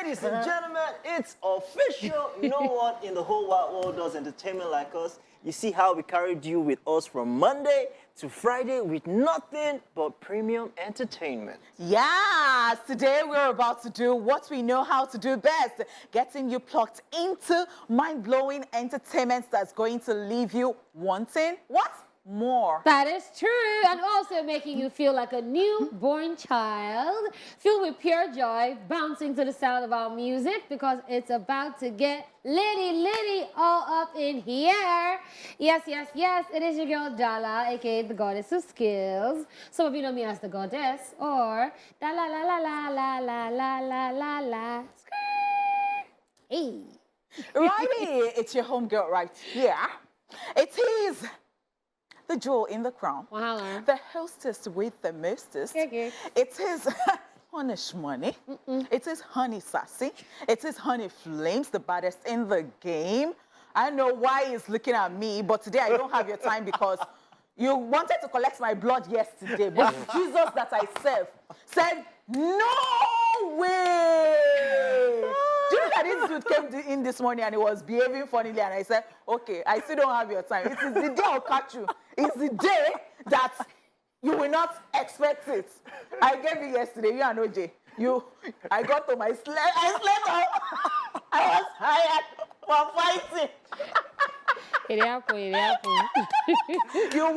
Ladies and gentlemen, it's official. No one in the whole wide world does entertainment like us. You see how we carried you with us from Monday to Friday with nothing but premium entertainment. Yes, today we're about to do what we know how to do best, getting you plugged into mind-blowing entertainment that's going to leave you wanting what? More. That is true, and also making you feel like a newborn child, filled with pure joy, bouncing to the sound of our music because it's about to get litty all up in here. Yes, it is your girl Dala, aka the goddess of skills. Some of you know me as the goddess, or da la la la la la la la la la la. Hey. Righty, it's your homegirl right here. It is the jewel in the crown. Wow. The hostess with the mostest. Okay. It is Punish Money. It is Honey Sassy. It is Honey Flames, the baddest in the game. I know why he's looking at me, but today I don't have your time because you wanted to collect my blood yesterday, but Jesus that I serve said, no way! Do you know that this dude came in this morning and he was behaving funnily, and I said, okay, I still don't have your time. It is the day I'll catch you. It's the day that you will not expect it. I gave you yesterday, you and OJ. I got to my I slept out. I was tired for fighting. It happened. You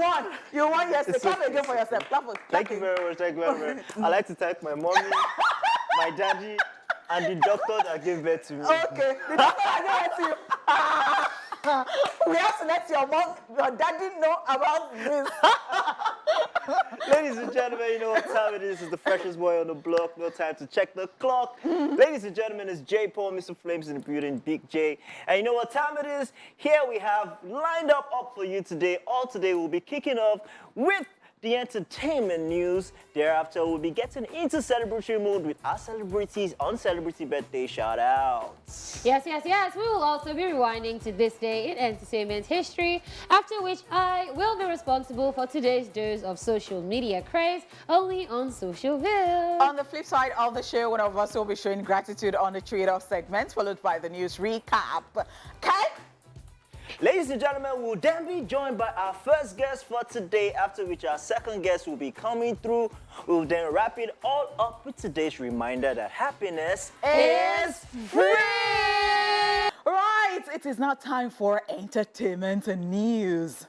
won yesterday. Clap again for yourself. Thank you very much. I'd like to thank my mommy, my daddy, and the doctor that gave birth to me. Okay, the doctor that gave birth to you. We have to let your daddy know about this. Ladies and gentlemen, you know what time it is. It's the freshest boy on the block. No time to check the clock. Ladies and gentlemen, it's Jaypee, Mr. Flames in the building, Big J. And you know what time it is? Here we have lined up for you today. All today we'll be kicking off with the entertainment news. Thereafter, we'll be getting into celebratory mode with our celebrities on Celebrity Birthday shout-outs. Yes. We will also be rewinding to this day in entertainment history, after which I will be responsible for today's dose of social media craze, only on Socialville. On the flip side of the show, one of us will be showing gratitude on the trade-off segment, followed by the news recap. Okay? Ladies and gentlemen, we'll then be joined by our first guest for today, after which our second guest will be coming through. We'll then wrap it all up with today's reminder that happiness is free! Right, it is now time for entertainment news.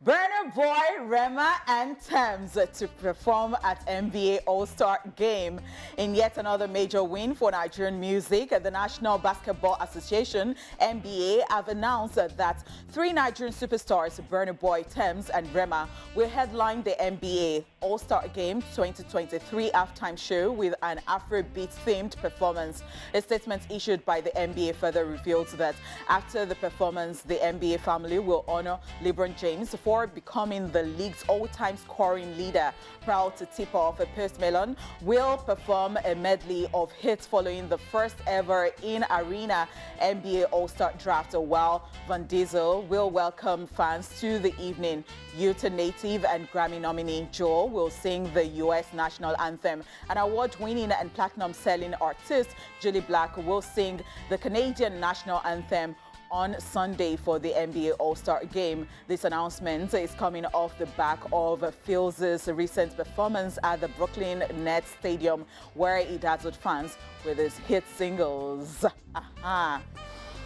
Burna Boy, Rema, and Tems to perform at NBA All-Star Game. In yet another major win for Nigerian music, the National Basketball Association, NBA, have announced that 3 Nigerian superstars, Burna Boy, Tems, and Rema, will headline the NBA All-Star Game 2023 halftime show with an Afrobeat-themed performance. A statement issued by the NBA further reveals that after the performance, the NBA family will honor LeBron James for becoming the league's all-time scoring leader. Proud to tip off, Post Malone will perform a medley of hits following the first ever in-arena NBA All-Star Draft, while Van Diesel will welcome fans to the evening. Utah native and Grammy nominee Joel will sing the U.S. national anthem. An award-winning and platinum-selling artist, Julie Black, will sing the Canadian national anthem on Sunday for the NBA All-Star Game. This announcement is coming off the back of Phil's recent performance at the Brooklyn Nets Stadium, where he dazzled fans with his hit singles.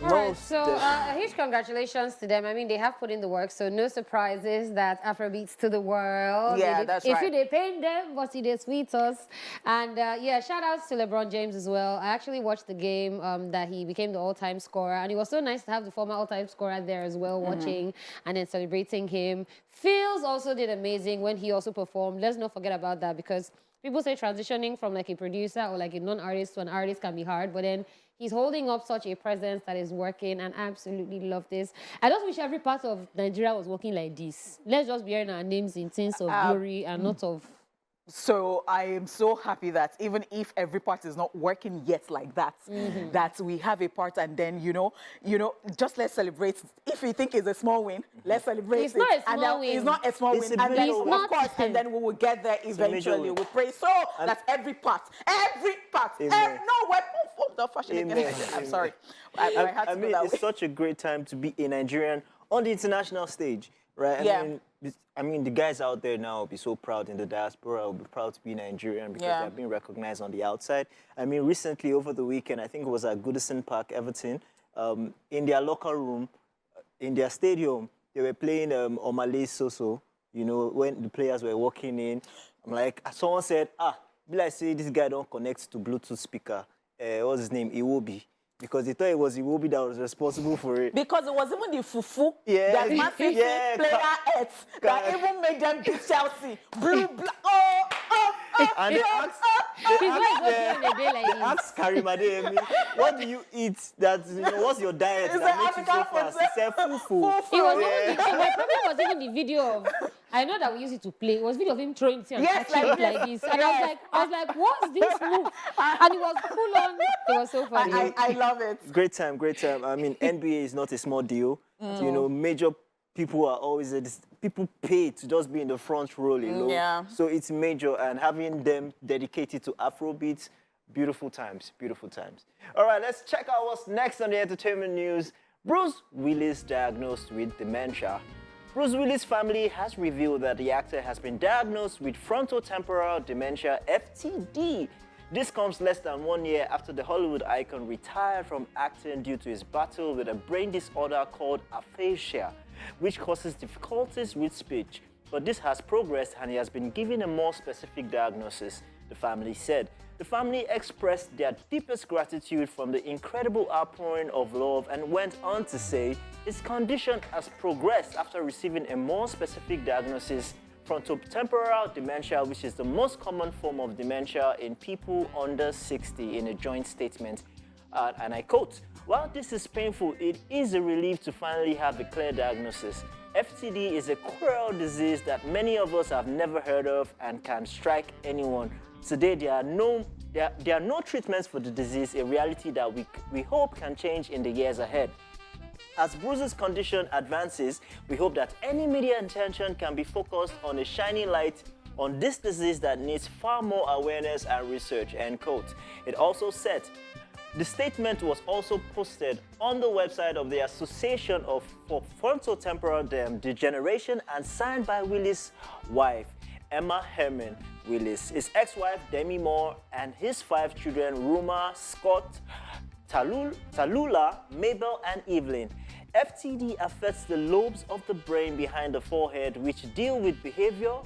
All right, so a huge congratulations to them. I mean, they have put in the work, so no surprises that Afrobeats to the world. Yeah, that's right. If they paint them, but they sweet us. And yeah, shout outs to LeBron James as well. I actually watched the game that he became the all-time scorer, and it was so nice to have the former all-time scorer there as well, watching and then celebrating him. Phil's also did amazing when he also performed. Let's not forget about that, because people say transitioning from like a producer or like a non-artist to an artist can be hard, but then he's holding up such a presence that is working, and I absolutely love this. I just wish every part of Nigeria was working like this. Let's just be hearing our names in things of glory and not of So I am so happy that even if every part is not working yet like that, that we have a part, and then, you know, just let's celebrate. If we think it's a small win, let's celebrate It's not a and small then win. It's not a small It's win. a And major then, win. of course, and then we will get there a major eventually. win. We pray so that every part, Amen. no weapon stop fashion Amen. against Nigeria. I'm sorry. I had to I go mean, that it's way. such a great time to be a Nigerian on the international stage, right? Yeah. I mean, the guys out there now will be so proud in the diaspora. Will be proud to be Nigerian because Yeah. they're being recognized on the outside. I mean, recently over the weekend, I think it was at Goodison Park, Everton, in their locker room, in their stadium, they were playing Omale Soso. You know, when the players were walking in, I'm like, someone said, be like, say this guy don't connect to Bluetooth speaker. What's his name? Iwobi. Because they thought it was Iwobi that was responsible for it. Because it was even the fufu Yeah. that Man City Yeah, player ate that even made them beat Chelsea. Blue, black, oh. And they asked, He's not just on a day like this. asked Karim Adeyemi, what do you eat that, what's your diet It's that an makes you so African fast? food. He said fufu. It was Yeah. even my problem was even the video of, I know that we use it to play. It was video of him throwing tea and Yes, catching like it like this. this. And Yes. I was like, what's this move? And it was full on. It was so funny. I love it. Great time, great time. I mean, NBA is not a small deal. Major people are always, people pay to just be in the front row, Yeah. So it's major, and having them dedicated to Afrobeats, beautiful times, beautiful times. All right, let's check out what's next on the entertainment news. Bruce Willis diagnosed with dementia. Bruce Willis' family has revealed that the actor has been diagnosed with frontotemporal dementia, FTD. This comes less than 1 year after the Hollywood icon retired from acting due to his battle with a brain disorder called aphasia, which causes difficulties with speech. But this has progressed and he has been given a more specific diagnosis, the family said. The family expressed their deepest gratitude from the incredible outpouring of love and went on to say his condition has progressed after receiving a more specific diagnosis, frontotemporal dementia, which is the most common form of dementia in people under 60, in a joint statement. And I quote, "While this is painful, it is a relief to finally have a clear diagnosis. FTD is a cruel disease that many of us have never heard of and can strike anyone. Today, there are no treatments for the disease, a reality that we hope can change in the years ahead. As Bruce's condition advances, we hope that any media attention can be focused on a shining light on this disease that needs far more awareness and research," end quote. It also said, the statement was also posted on the website of the Association for Frontotemporal Degeneration and signed by Willis' wife, Emma Herman Willis, his ex-wife, Demi Moore, and his 5 children, Ruma, Scott, Tallulah, Mabel, and Evelyn. FTD affects the lobes of the brain behind the forehead, which deal with behavior,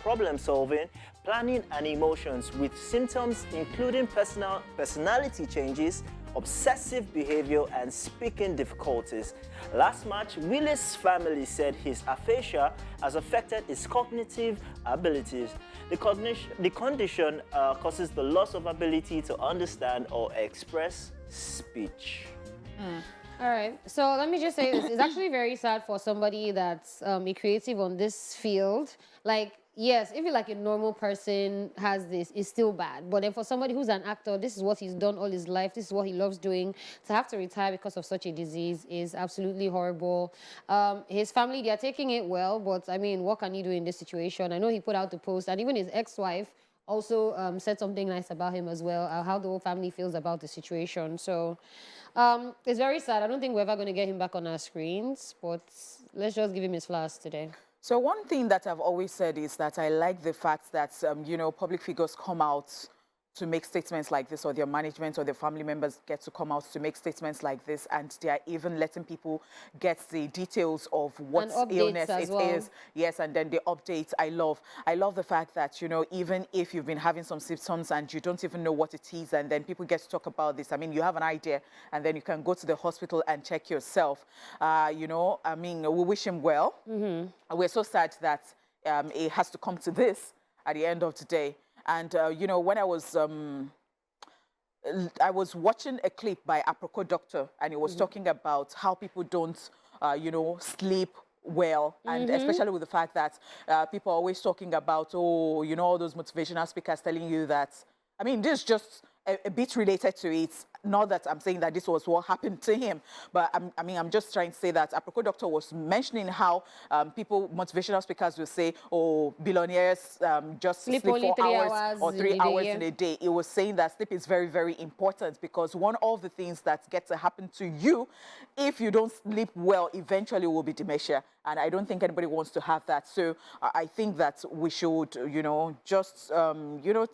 problem solving, planning, and emotions, with symptoms including personality changes, obsessive behavior, and speaking difficulties. Last March, Willis' family said his aphasia has affected his cognitive abilities. The condition causes the loss of ability to understand or express speech. All right. So let me just say this. It's actually very sad for somebody that's a creative on this field. Like, yes, if you're like a normal person has this, it's still bad. But then for somebody who's an actor, this is what he's done all his life. This is what he loves doing. To have to retire because of such a disease is absolutely horrible. His family, they're taking it well. But, I mean, what can he do in this situation? I know he put out the post. And even his ex-wife also said something nice about him as well, how the whole family feels about the situation. So it's very sad. I don't think we're ever going to get him back on our screens, but let's just give him his flowers today. So one thing that I've always said is that I like the fact that, public figures come out to make statements like this, or their management or their family members get to come out to make statements like this, and they are even letting people get the details of what illness it is. Yes, and then they update. I love the fact that, even if you've been having some symptoms and you don't even know what it is, and then people get to talk about this. I mean, you have an idea, and then you can go to the hospital and check yourself. We wish him well. Mm-hmm. We're so sad that it has to come to this at the end of the day. And, when I was watching a clip by Aproko Doctor, and he was talking about how people don't, sleep well, and especially with the fact that people are always talking about, all those motivational speakers telling you that, I mean, this is just a bit related to it. not that I'm saying that this was what happened to him, but I'm just trying to say that Aproko Doctor was mentioning how people, motivational speakers will say, oh, billionaires just sleep only 4 3 hours hours or 3 in a hours day. in a day. It was saying that sleep is very, very important, because one of the things that get to happen to you if you don't sleep well eventually will be dementia, and I don't think anybody wants to have that. So I think that we should, just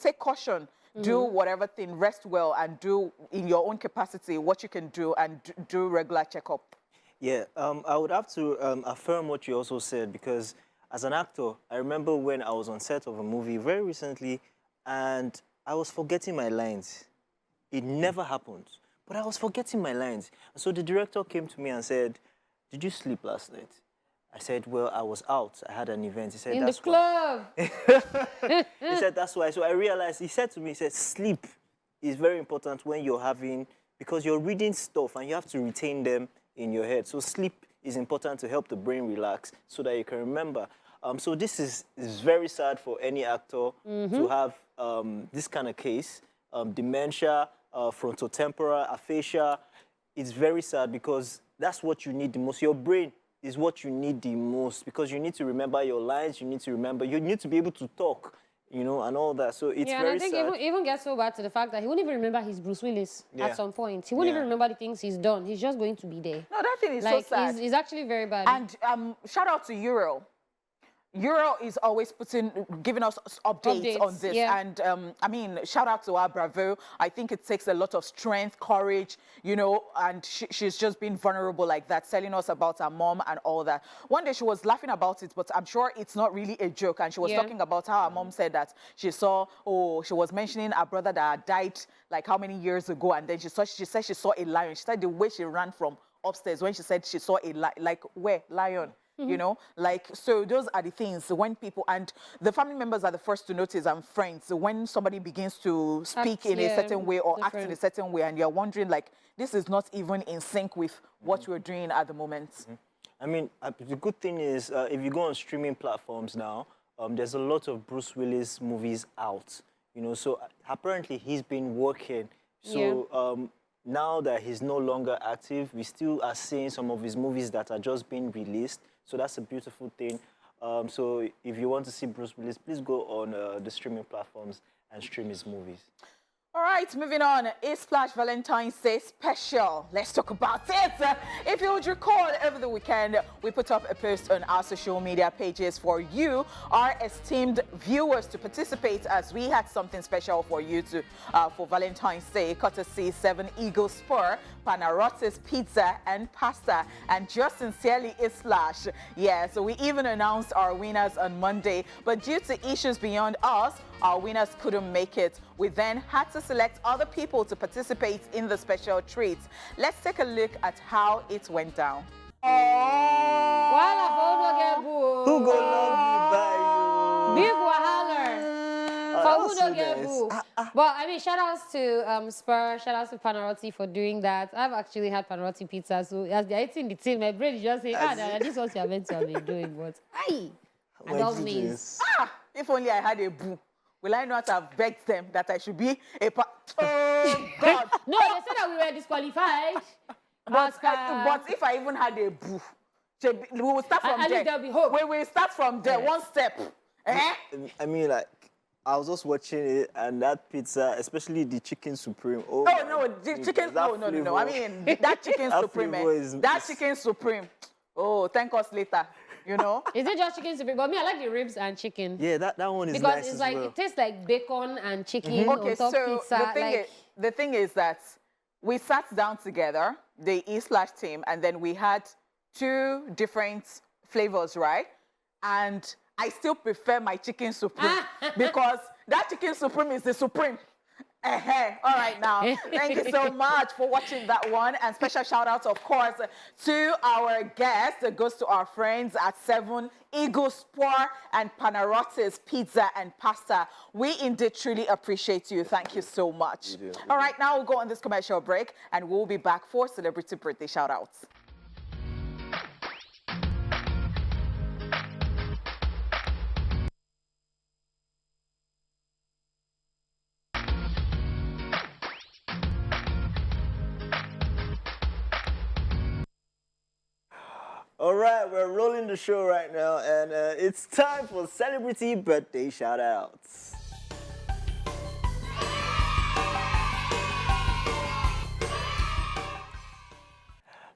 take caution, do whatever thing, rest well, and do in your own capacity what you can do, and do regular checkup. Yeah, I would have to affirm what you also said, because as an actor, I remember when I was on set of a movie very recently, and I was forgetting my lines. It never happened, but I was forgetting my lines. And so the director came to me and said, "Did you sleep last night?" I said, "Well, I was out. I had an event." He said, In the "That's why." club. He said, "That's why." So I realized, he said to me, he said, sleep is very important when you're having, because you're reading stuff and you have to retain them in your head. So sleep is important to help the brain relax so that you can remember. So this is very sad for any actor to have this kind of case, dementia, frontotemporal aphasia. It's very sad, because that's what you need the most. Your brain is what you need the most, because you need to remember your lines, you need to be able to talk, and all that. So it's Yeah, very and I think sad. even gets so bad to the fact that he won't even remember his Bruce Willis Yeah. at some point. He won't even Yeah. remember the things he's done. He's just going to be there. No, that thing is Like, so sad. he's actually very bad. And shout out to Euro. Euro is always giving us updates on this. yeah. And shout out to our Bravo. I think it takes a lot of strength, courage, and she's just been vulnerable like that, telling us about her mom and all that. One day she was laughing about it, but I'm sure it's not really a joke. And she was talking about how her mom said that she was mentioning her brother that had died like how many years ago. And then she said she saw a lion. She said the way she ran from upstairs when she said she saw a lion, like where? Lion. So those are the things when people, and the family members are the first to notice, and friends, so when somebody begins to speak in a certain way or act in a certain way, and you're wondering, like, this is not even in sync with what we're doing at the moment. I mean, the good thing is, if you go on streaming platforms now, there's a lot of Bruce Willis movies out, so apparently he's been working. So now that he's no longer active, we still are seeing some of his movies that are just being released. So that's a beautiful thing. So if you want to see Bruce Willis, please go on the streaming platforms and stream his movies. All right, moving on. A/Splash Valentine's Day special. Let's talk about it. If you would recall, over the weekend, we put up a post on our social media pages for you, our esteemed viewers, to participate, as we had something special for you for Valentine's Day, courtesy 7 Eagle Spur, Panarottis Pizza and Pasta, and just sincerely A/Splash. Yeah, so we even announced our winners on Monday, but due to issues beyond us, our winners couldn't make it. We then had to select other people to participate in the special treat. Let's take a look at how it went down. Who go love you by you? Big wahala. For who don't get boo. But I mean, shout outs to Spur, shout outs to Panarotti for doing that. I've actually had Panarotti pizza, so as they're eating the team, my brain is just saying, this is what you're meant to have been doing, but aye, I don't mean. If only I had a boo. Will I not have begged them that I should be a Oh, God. No, they said that we were disqualified. But if I even had a boo, we will start from at there. least there'll be hope. We will start from there, one step. I mean, like, I was just watching it, and that pizza, especially the chicken supreme. Oh, no, the chicken. No. I mean, that chicken supreme. Chicken supreme. Oh, thank us later. Is it just chicken supreme? But me, I like the ribs and chicken. Yeah, that one is because nice it's like well. It tastes like bacon and chicken Okay, on top so pizza. the thing is that we sat down together, the A/Splash team, and then we had 2 different flavors, right? And I still prefer my chicken supreme because that chicken supreme is the supreme. All right, now, thank you so much for watching that one. And special shout out, of course, to our guests. It goes to our friends at 7 Eagle Spur and Panarottis Pizza and Pasta. We indeed truly appreciate you. Thank you so much. All right, now we'll go on this commercial break and we'll be back for celebrity birthday shout outs. All right, we're rolling the show right now, and it's time for celebrity birthday shout-outs.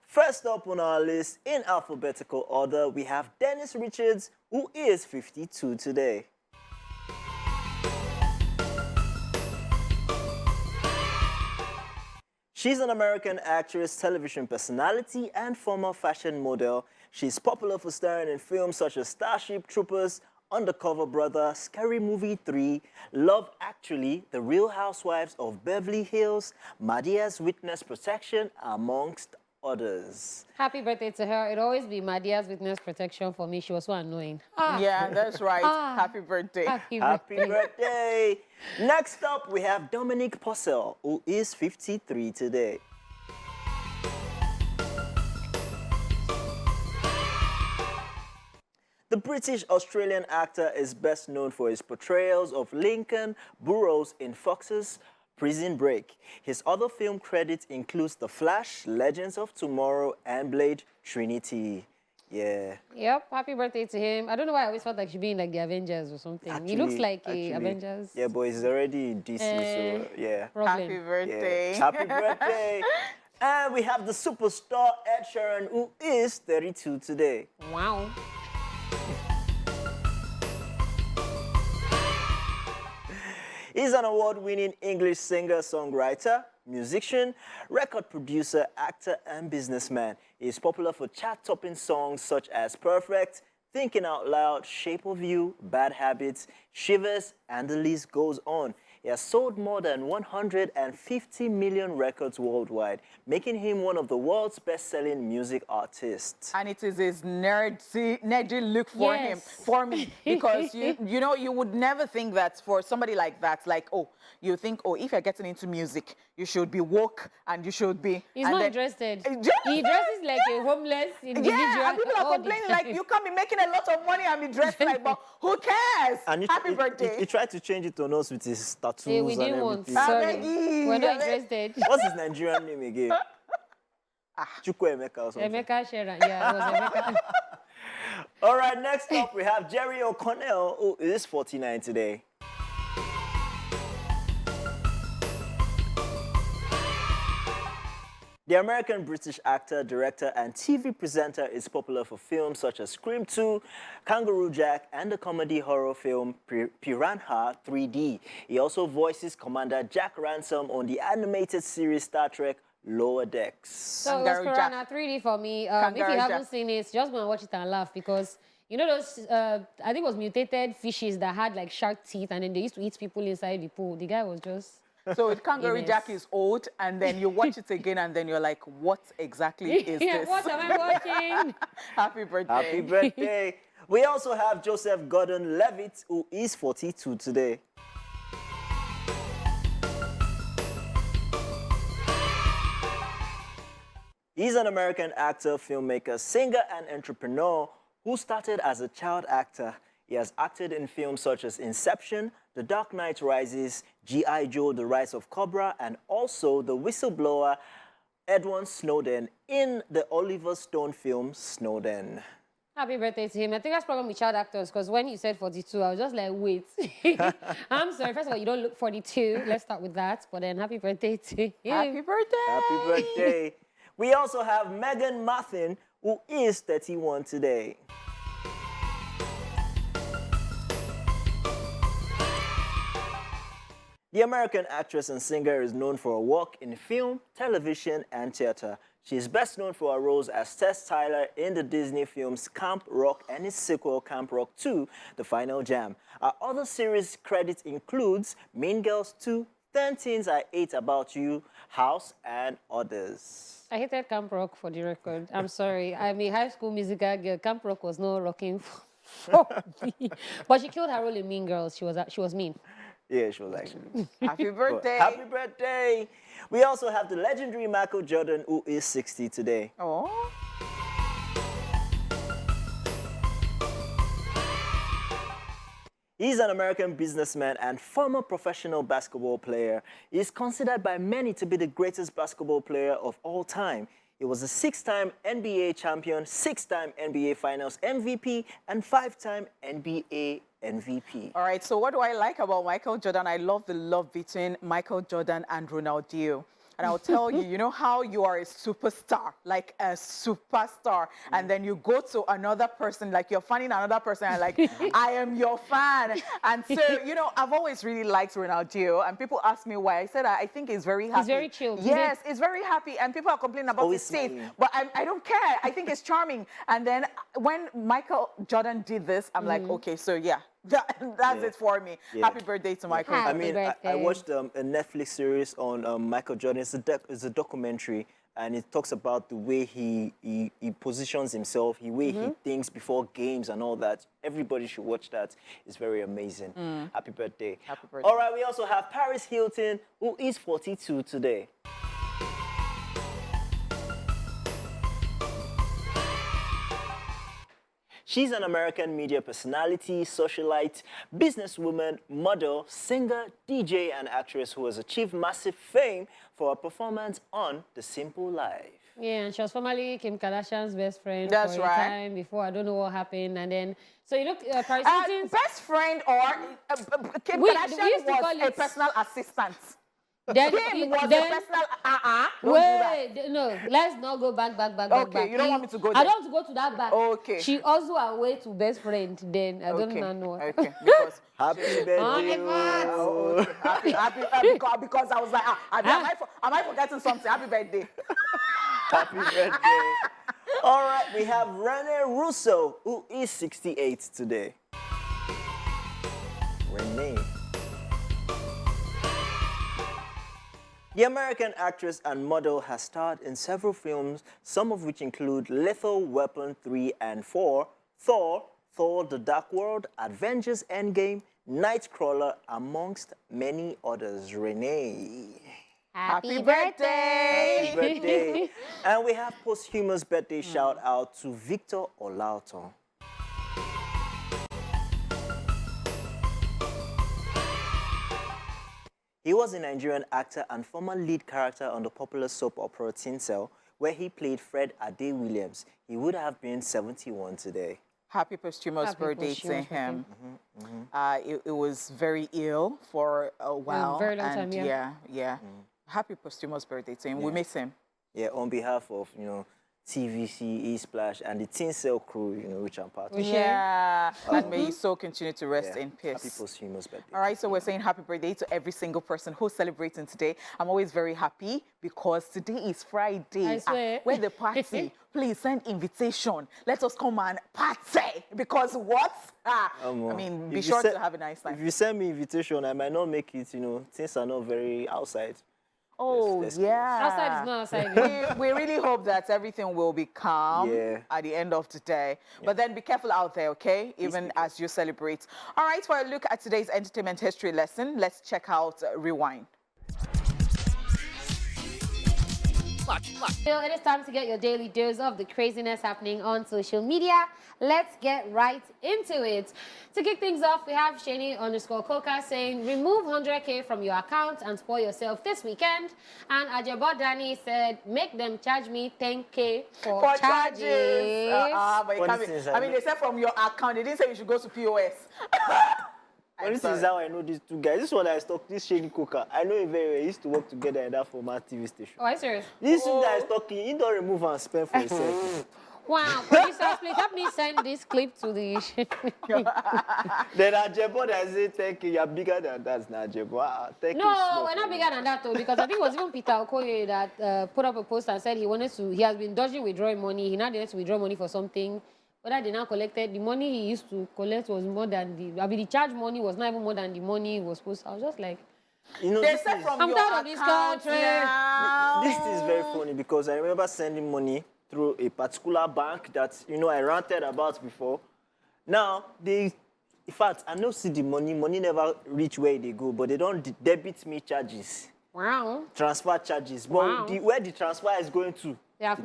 First up on our list, in alphabetical order, we have Dennis Richards, who is 52 today. She's an American actress, television personality, and former fashion model. She's popular for starring in films such as Starship Troopers, Undercover Brother, Scary Movie 3, Love Actually, The Real Housewives of Beverly Hills, Madia's Witness Protection, amongst others. Happy birthday to her. It'll always be Madia's Witness Protection for me. She was so annoying. Yeah, that's right. Happy birthday. Happy Happy birthday. birthday! Next up, we have Dominic Purcell, who is 53 today. The British-Australian actor is best known for his portrayals of Lincoln Burrows in Fox's Prison Break. His other film credits includes The Flash, Legends of Tomorrow, and Blade Trinity. Yeah. Yep, happy birthday to him. I don't know why I always felt like she'd be in like the Avengers or something. He looks like a Avengers. Yeah, but he's already in DC, so yeah. Problem. Happy birthday. Yeah. Happy birthday. And we have the superstar Ed Sheeran, who is 32 today. Wow. He's an award-winning English singer, songwriter, musician, record producer, actor, and businessman. He is popular for chart-topping songs such as Perfect, Thinking Out Loud, Shape of You, Bad Habits, Shivers, and the list goes on. He has sold more than 150 million records worldwide, making him one of the world's best-selling music artists. And it is his nerdy look for me, because you know, you would never think that for somebody like that, like, oh, you think, oh, if you're getting into music, you should be woke and you should be. He's not interested. He dresses like a homeless individual. Yeah, and people are complaining like, you can't be making a lot of money and be dressed like, but who cares? And Happy birthday. He tried to change it on us with his tattoos Hey, we and didn't everything. want. Sorry, Abegi. we're not interested. What's his Nigerian name again? Chukwuemeka or something. Emeka Sheeran, yeah, it was Emeka. All right, next up we have Jerry O'Connell, who is 49 today. The American-British actor, director, and TV presenter is popular for films such as Scream 2, Kangaroo Jack, and the comedy horror film Piranha 3D. He also voices Commander Jack Ransom on the animated series Star Trek Lower Decks. So it was Piranha 3D for me. If you haven't seen it, just go and watch it and laugh, because you know those, I think it was mutated fishes that had like shark teeth, and then they used to eat people inside the pool. The guy was just... So with Kangaroo Jack is old, and then you watch it again, and then you're like, what exactly is this? What am I watching? Happy birthday. Happy birthday. We also have Joseph Gordon-Levitt, who is 42 today. He's an American actor, filmmaker, singer, and entrepreneur who started as a child actor. He has acted in films such as Inception, The Dark Knight Rises, G.I. Joe, The Rise of Cobra, and also the whistleblower Edward Snowden in the Oliver Stone film Snowden. Happy birthday to him. I think that's problem with child actors, because when you said 42, I was just like, wait. I'm sorry. First of all, you don't look 42. Let's start with that. But then happy birthday to him. Happy birthday. Happy birthday. We also have Megan Martin, who is 31 today. The American actress and singer is known for her work in film, television, and theater. She is best known for her roles as Tess Tyler in the Disney films Camp Rock and its sequel, Camp Rock 2, The Final Jam. Her other series credits includes Mean Girls 2, 10 Things I Hate About You, House, and others. I hated Camp Rock, for the record. I'm sorry. I'm a high school musical girl. Camp Rock was not rocking for me. But she killed her role in Mean Girls. She was mean. Yeah, she was actually. Happy birthday. Happy birthday. We also have the legendary Michael Jordan, who is 60 today. Oh. He's an American businessman and former professional basketball player. He is considered by many to be the greatest basketball player of all time. He was a 6-time NBA champion, 6-time NBA Finals MVP, and 5-time NBA MVP. All right, so what do I like about Michael Jordan? I love the love between Michael Jordan and Ronaldinho. And I'll tell you, you know how you are a superstar, like a superstar, and then you go to another person, like you're fanning another person, and like, I am your fan. And so, you know, I've always really liked Ronaldinho, and people ask me why. I said, I think he's very happy. He's very chill. Yes, he's very happy, and people are complaining about Always his face, smiling. but I don't care. I think it's charming. And then when Michael Jordan did this, I'm like, okay, so yeah. That's it for me. Yeah. Happy birthday to Michael. Happy I mean, I birthday. watched a Netflix series on Michael Jordan. It's a documentary, and it talks about the way he positions himself, the way he thinks before games and all that. Everybody should watch that. It's very amazing. Happy birthday. Happy birthday. All right, we also have Paris Hilton, who is 42 today. She's an American media personality, socialite, businesswoman, model, singer, DJ, and actress who has achieved massive fame for her performance on The Simple Life. Yeah, and she was formerly Kim Kardashian's best friend That's for right. a time before. I don't know what happened. And then, so you look, Paris Hilton's... Best friend or Kim We Kardashian used to call was a it- personal assistant. Then, Kim was a then, personal, don't do that. wait, no, let's not go back. Okay, you don't want me to go I there? don't want to go to that back. Okay. She also away to best friend. Then I don't know. Okay, because Happy birthday. Oh, because I was like, am I forgetting something? Happy birthday. Happy birthday. All right, we have Rene Russo, who is 68 today. Rene. The American actress and model has starred in several films, some of which include Lethal Weapon 3 and 4, Thor, Thor the Dark World, Avengers Endgame, Nightcrawler, amongst many others. Renee. Happy birthday. Happy birthday. And we have posthumous birthday shout out to Victor Olauton. He was a Nigerian actor and former lead character on the popular soap opera Teen Cell, where he played Fred Ade Williams. He would have been 71 today. Happy posthumous Happy birthday posthumous to him. It was very ill for a while. very long and time, yeah. yeah. Happy posthumous birthday to him. We miss him. Yeah, on behalf of, TVC, E-Splash, and the Teen Cell crew, which I'm part of. Yeah. And may his soul continue to rest in Happy peace. posthumous birthday. All right, so we're saying happy birthday to every single person who's celebrating today. I'm always very happy because today is Friday. I swear. Where the party? Please send invitation. Let us come and party. Because what? I mean, be sure to have a nice time. If you send me invitation, I might not make it, things are not very outside. Oh, let's yeah. Outside is not outside. We really hope that everything will be calm Yeah. at the end of the day. But then be careful out there, okay? Even as you celebrate. All right, for a look at today's entertainment history lesson, let's check out Rewind. It is time to get your daily dose of the craziness happening on social media. Let's get right into it. To kick things off, we have Shani_Coca saying, remove 100K from your account and spoil yourself this weekend. And Ajabo Dani said, make them charge me 10K for charges. But it can't be, I mean, they said from your account. They didn't say you should go to POS. Well, this is how I know these two guys. This one I stalked, this Shady Coca. I know him very well. He used to work together in that former TV station. Oh, are you serious? This one that is talking, he don't remove and spend for himself. Wow, producer, please help me send this clip to the... Then Ajebo that say, thank you, you're bigger than that, Najebo. Thank you. No, we're not bigger than that though, because I think it was even Peter Okoye that put up a post and said he has been dodging withdrawing money. He now needs to withdraw money for something. Whether they now collected, the money he used to collect was more than the charge money was not even more than the money he was supposed to. I was just like, They this said is, from I'm your tired of this account country. now. this is very funny because I remember sending money through a particular bank that, I ranted about before. Now, in fact, I don't see the money never reach where they go, but they don't debit me charges, wow. transfer charges. But Wow. where the transfer is going to, You have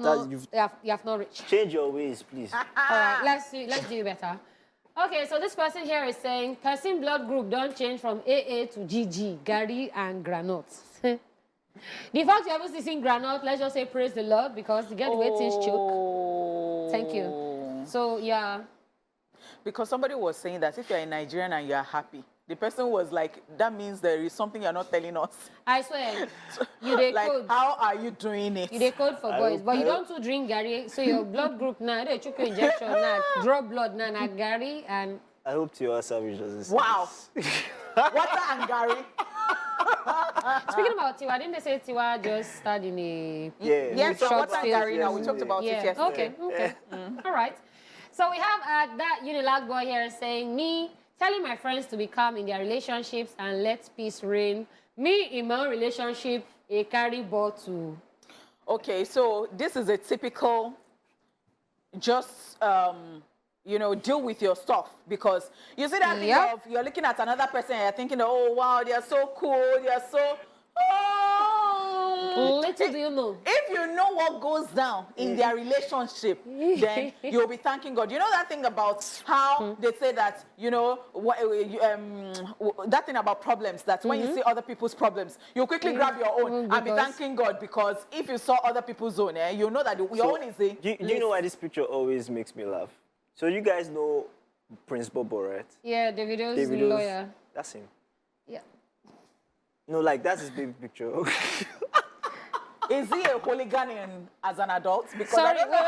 not reached. change your ways, please. All right, let's do better. Okay, so this person here is saying, person blood group don't change from AA to GG, Gary and Granotes. The fact you haven't seen granite, let's just say praise the Lord, because you get the way things choke. Thank you. So, yeah. Because somebody was saying that if you're a Nigerian and you're happy, the person was like, that means there is something you're not telling us. I swear, you dey Like, code. how are you doing it? You dey code for boys, but you don't too drink Gary, so your blood group now, they took your injection now, draw blood now, Gary, and... I hope Tiwa Savage doesn't say Wow. this. Water and Gary. Speaking about Tiwa, didn't they say Tiwa just started in a... Yeah. Yes, so short Water and stint? Gary now. We talked about it yesterday. Okay, okay. All right. So we have that Unilag boy here saying, me telling my friends to be calm in their relationships and let peace reign. Me in my own relationship, a carry bottle. Okay, so this is a typical, just, you know, deal with your stuff. Because you see that thing of, you're looking at another person and you're thinking, oh, wow, they're so cool, they're so... Oh. Little do you know. If you know what goes down in their relationship, then you'll be thanking God. You know that thing about how they say that, you know, that thing about problems, that when you see other people's problems, you quickly grab your own and be thanking God, because if you saw other people's own, you know that your own is the... Do you know why this picture always makes me laugh? So you guys know Prince Bobo, right? Yeah, Davido's lawyer. That's him. Yeah. No, like, that's his baby picture. Is he a hooligan as an adult? Because Sorry, I don't know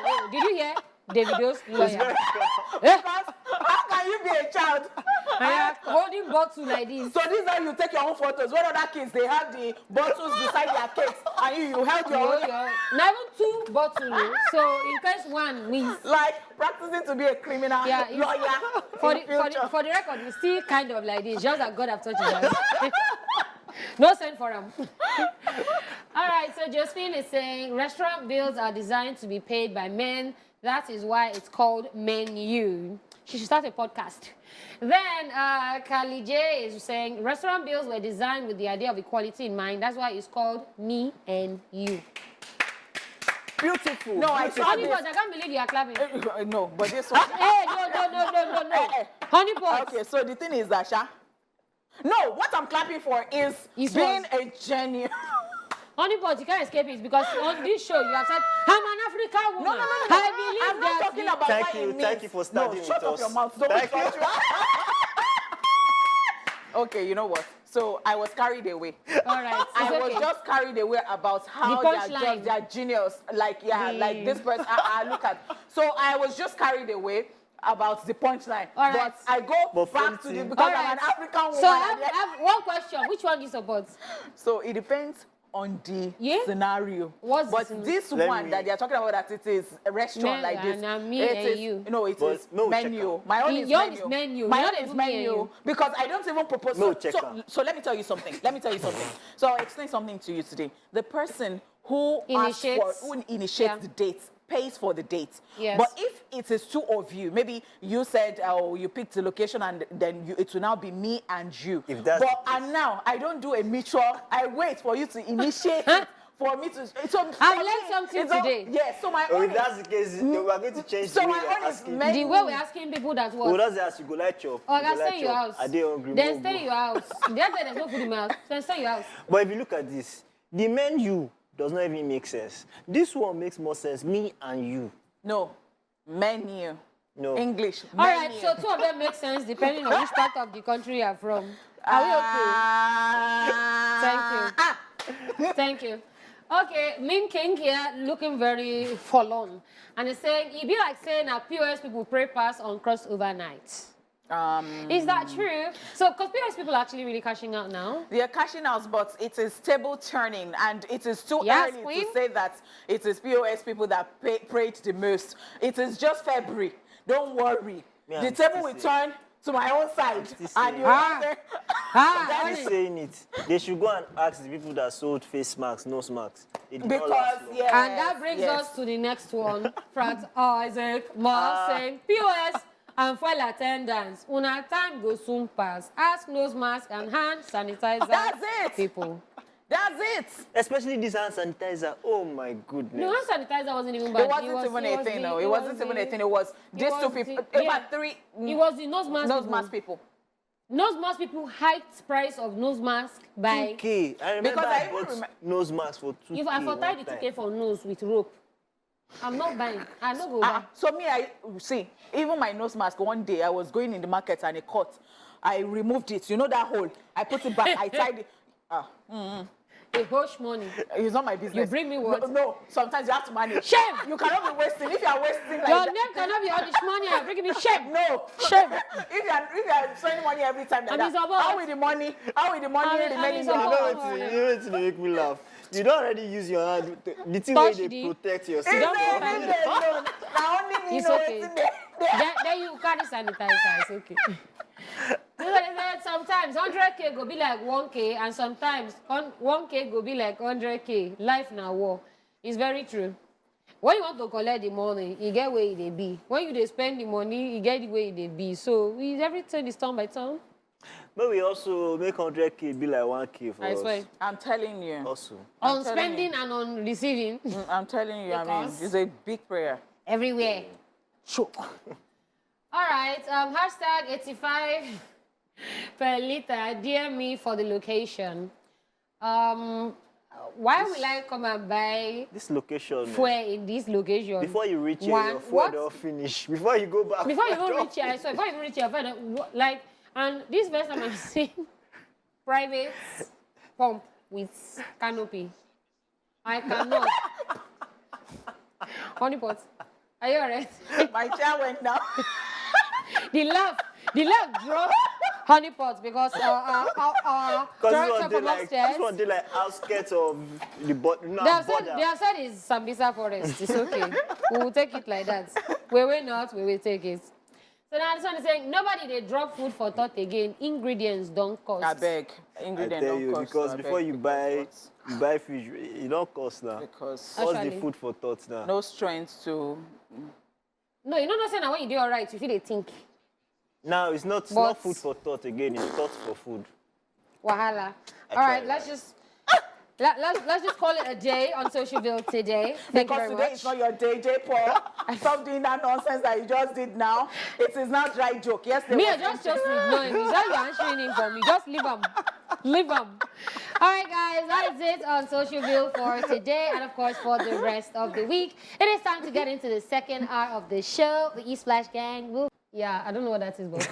wait. Did you hear? Davido's lawyer. Because how can you be a child? Holding bottle like this. So this is how you take your own photos. When other kids, they have the bottles beside their cakes, and you held your own. Now even two bottles. So in case one means. Like practicing to be a criminal lawyer. For the record, it's still kind of like this. Just that God have touched it. No send for them. All right, so Josephine is saying restaurant bills are designed to be paid by men. That is why it's called menu. She should start a podcast. Then Kali J is saying restaurant bills were designed with the idea of equality in mind. That's why it's called me and you. Beautiful. No, I saw this. I can't believe you are clapping. No, but this one. Hey, no. Honey pot. Okay, so the thing is that, no, what I'm clapping for is being a genuine. Honey pot, you can't escape it, because on this show you have said, I'm an African woman. No. I believe I'm not talking about Thank you. Thank you for starting with us. Shut up your mouth. Don't Thank you. Okay, you know what? So I was carried away. All right. I was just carried away about how they're genius. Like, like this person, I look at. So I was just carried away about the punchline. All right. But I go back to the, because I'm an African woman. So I have one question. Which one do you support? So it depends on the scenario. This one that they're talking about, that it is a restaurant like this. No, it is menu. My own is menu. My own is menu. Because I don't even propose. So let me tell you something. So I'll explain something to you today. The person who initiates the date pays for the date. Yes. But if it is two of you, maybe you said, oh, you picked the location, and then it will now be me and you. If that's and now I don't do a mutual. I wait for you to initiate it. For me to, so I learned something today. Yes, so my own. If that's the case, we are going to change so the way my own is the way we're asking people that what? Who does ask you go like chop? Oh, I can stay in your house. Are they hungry? Then stay in your house. There's no food in my house. Then stay in your house. But if you look at this, the menu does not even make sense. This one makes more sense. Me and you. No, menu. No. English. All right, so two of them make sense depending on which part of the country you are from. Are we okay? Thank you. Okay, Min King here looking very forlorn. And he's saying, it'd be like saying that POS people pray pass on crossover night. Is that true? So, because POS people are actually really cashing out now. They are cashing out, but it is table turning, and it is too early to say that it is POS people that prayed the most. It is just February. Don't worry. The table will turn to my own side, and you saying it. They should go and ask the people that sold face masks, nose masks. Because and that brings us to the next one. Frat Isaac Moss saying POS and file attendance. Una time go soon pass. Ask nose mask and hand sanitizer. That's it. People. That's it. Especially this hand sanitizer. Oh my goodness. No, hand sanitizer wasn't even bad. It wasn't even a thing, though. It wasn't even a thing. It was these two people. About three. It was the nose mask. Nose mask people. Nose mask people hiked price of nose mask by. 2K. I remember Because I bought nose mask for 2K. If I for tie the 2K for nose with rope, I'm not buying. I no go buy. So me, I see, even my nose mask, one day I was going in the market and it caught. I removed it. You know that hole? I put it back. I tied it. A hush money. It's not my business. You bring me what? No, sometimes you have to manage. Shame! You cannot be wasting. If you are wasting like Your that. name cannot be all this money. You're bringing me shame. No. Shame. If you are spending money every time like I'm that, support. how will the money remain in your support. account? You know what to make me laugh. You don't already use your hand. The thing Touch where they the- protect It's yourself. don't not even there, no. Now only me It's know okay. it's in there. Then you carry sanitizer. It's okay. You know, they said sometimes 100K go be like 1K, and sometimes 1K go be like 100K. Life now war. It's very true. When you want to collect the money, you get where it be. When you dey spend the money, you get the way it be. So everything is turn by turn. But we also make 100K be like 1K for I us. swear. I'm telling you. Also. On telling spending and on receiving. I'm telling you, I mean, Because- it's a big prayer. Everywhere. Sure. All right. Hashtag 85 per liter. Dear me for the location. Why will I come and buy This location. fuel in this location? Before you reach here, One, your fuel what? don't finish. Before you go back. Before you even reach here, I swear, before you even reach here, I find out, like, and this first time I'm seeing private pump with canopy. I cannot. Honeypot, are you alright? My chair went down. the love drove honeypot because our director from upstairs. This one did like outskirts of the border. They have said it's Sambisa forest. It's okay. We will take it like that. We will not. We will take it. So now this one is saying nobody they drop food for thought again. Ingredients don't cost. I beg. I Ingredient tell don't you, cost. because I before beg, you because buy fish, it don't cost now. Because What's the Actually. food for thought now? no strength to. No, you know not saying that when you do all right, you feel they think. Now it's not But- food for thought again. It's thought for food. Wahala. I All right, tried let's that. just let's just call it a day on Socialville today. Thank you Because very today much. is not your day, Jaypee. Stop doing that nonsense that you just did now. It is not dry joke. Yes, Me, I just know him. He's not you answering him for me. Just leave him. Leave him. All right, guys, that is it on Socialville for today and, of course, for the rest of the week. It is time to get into the second hour of the show. The East Splash Gang will... Yeah, I don't know what that is, but...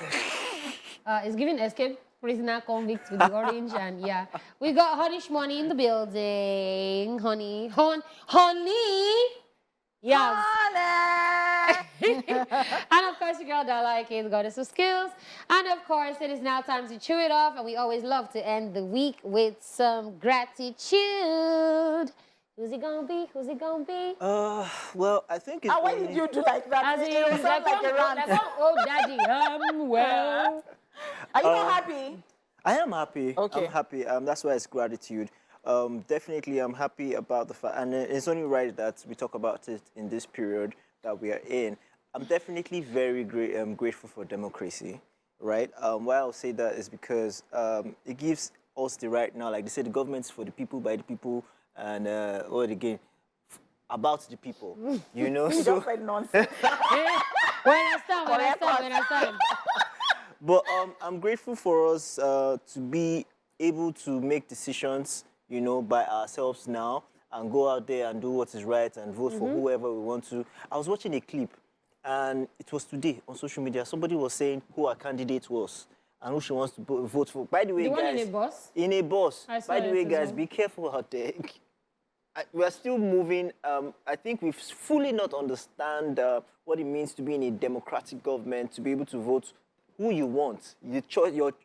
it's giving escape prisoner convict with the orange, and yeah. We got Honey Shmoney in the building. Honey! Yes. And of course, your girl that like it, goddess of skills. And of course, it is now time to chew it off. And we always love to end the week with some gratitude. Who's it gonna be? Who's it gonna be? Well, I think it's. Why did you do like that? As It will sound like a rant. oh, daddy, well. Are you not happy? I am happy. Okay. I'm happy. That's why it's gratitude. Definitely, I'm happy about the fact, and it's only right that we talk about it in this period that we are in. I'm definitely very grateful for democracy, right? Why I'll say that is because it gives us the right now, like they say, the government's for the people, by the people, and what again, about the people, you know? You So, just said nonsense. When I stand. but I'm grateful for us to be able to make decisions, you know, by ourselves now and go out there and do what is right and vote for whoever we want to. I was watching a clip, and it was today on social media. Somebody was saying who our candidate was and who she wants to vote for. By the way, The one guys, in a bus? in a bus. I saw By the way, it as guys, well. be careful out there. We are still moving. I think we fully not understand what it means to be in a democratic government, to be able to vote who you want,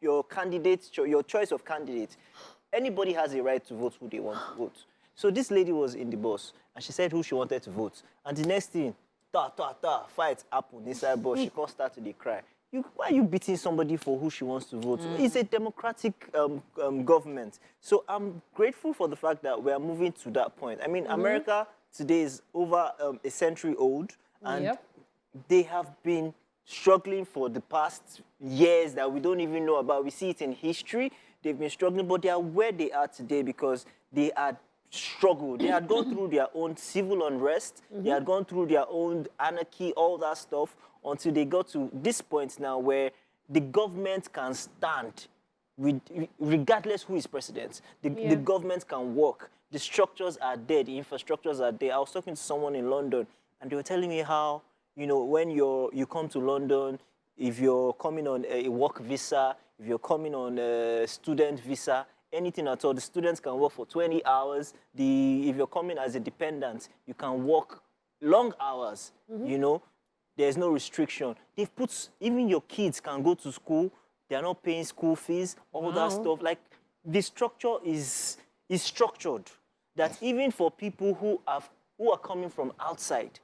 your candidate, your choice of candidate. Anybody has a right to vote who they want to vote. So this lady was in the bus, and she said who she wanted to vote. And the next thing, fight happened inside bus. She can't start to dey cry. Why are you beating somebody for who she wants to vote? It's a democratic government. So I'm grateful for the fact that we are moving to that point. I mean, America today is over a century old, and Yep. they have been struggling for the past years that we don't even know about. We see it in history. They've been struggling, but they are where they are today because they had struggled. They had gone through their own civil unrest. They had gone through their own anarchy, all that stuff, until they got to this point now where the government can stand regardless who is president. The government can work. The structures are there. The infrastructures are there. I was talking to someone in London, and they were telling me how, when you come to London, if you're coming on a work visa, if you're coming on a student visa, anything at all, the students can work for 20 hours. If you're coming as a dependent, you can work long hours, There's no restriction. They've put, even your kids can go to school. They're not paying school fees, all that stuff. Like, the structure is structured that even for people who are coming from outside,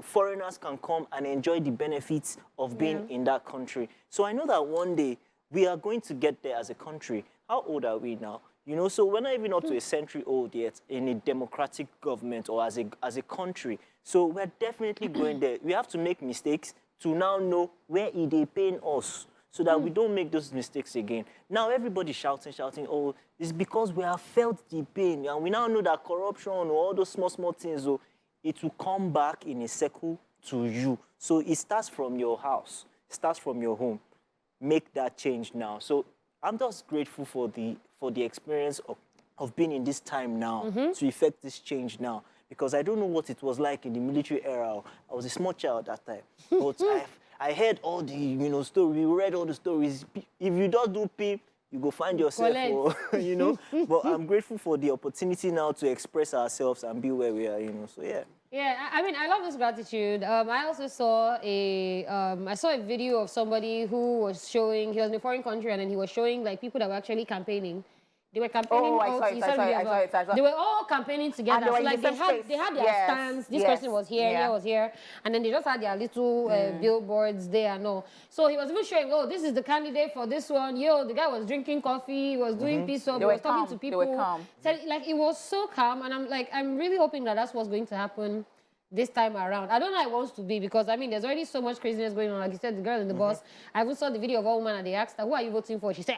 foreigners can come and enjoy the benefits of being in that country. So I know that one day we are going to get there as a country. How old are we now? So we're not even up to a century old yet in a democratic government or as a country. So we're definitely going there. We have to make mistakes to now know where they paying us so that we don't make those mistakes again. Now everybody's shouting, oh, it's because we have felt the pain. And we now know that corruption or all those small things, it will come back in a circle to you. So it starts from your house, it starts from your home. Make that change now. So I'm just grateful for the experience of being in this time now to effect this change now. Because I don't know what it was like in the military era. I was a small child at that time. But I heard all the stories, we read all the stories. If you don't do P, you go find yourself, But I'm grateful for the opportunity now to express ourselves and be where we are, So yeah. Yeah, I mean, I love this gratitude. I also saw a video of somebody who was showing, he was in a foreign country, and then he was showing like people that were actually campaigning. They were campaigning. Oh, I saw it. They were all campaigning together. And So like they had their stands. This person was here, here was here, and then they just had their little billboards there and all. So he was even showing, oh, this is the candidate for this one. Yo, the guy was drinking coffee, he was doing peace up, he was talking to people. They were calm. So, like, it was so calm, and I'm really hoping that that's what's going to happen this time around. I don't know how it wants to be because, I mean, there's already so much craziness going on. Like you said, the girl in the bus. I even saw the video of a woman and they asked her, who are you voting for? She said,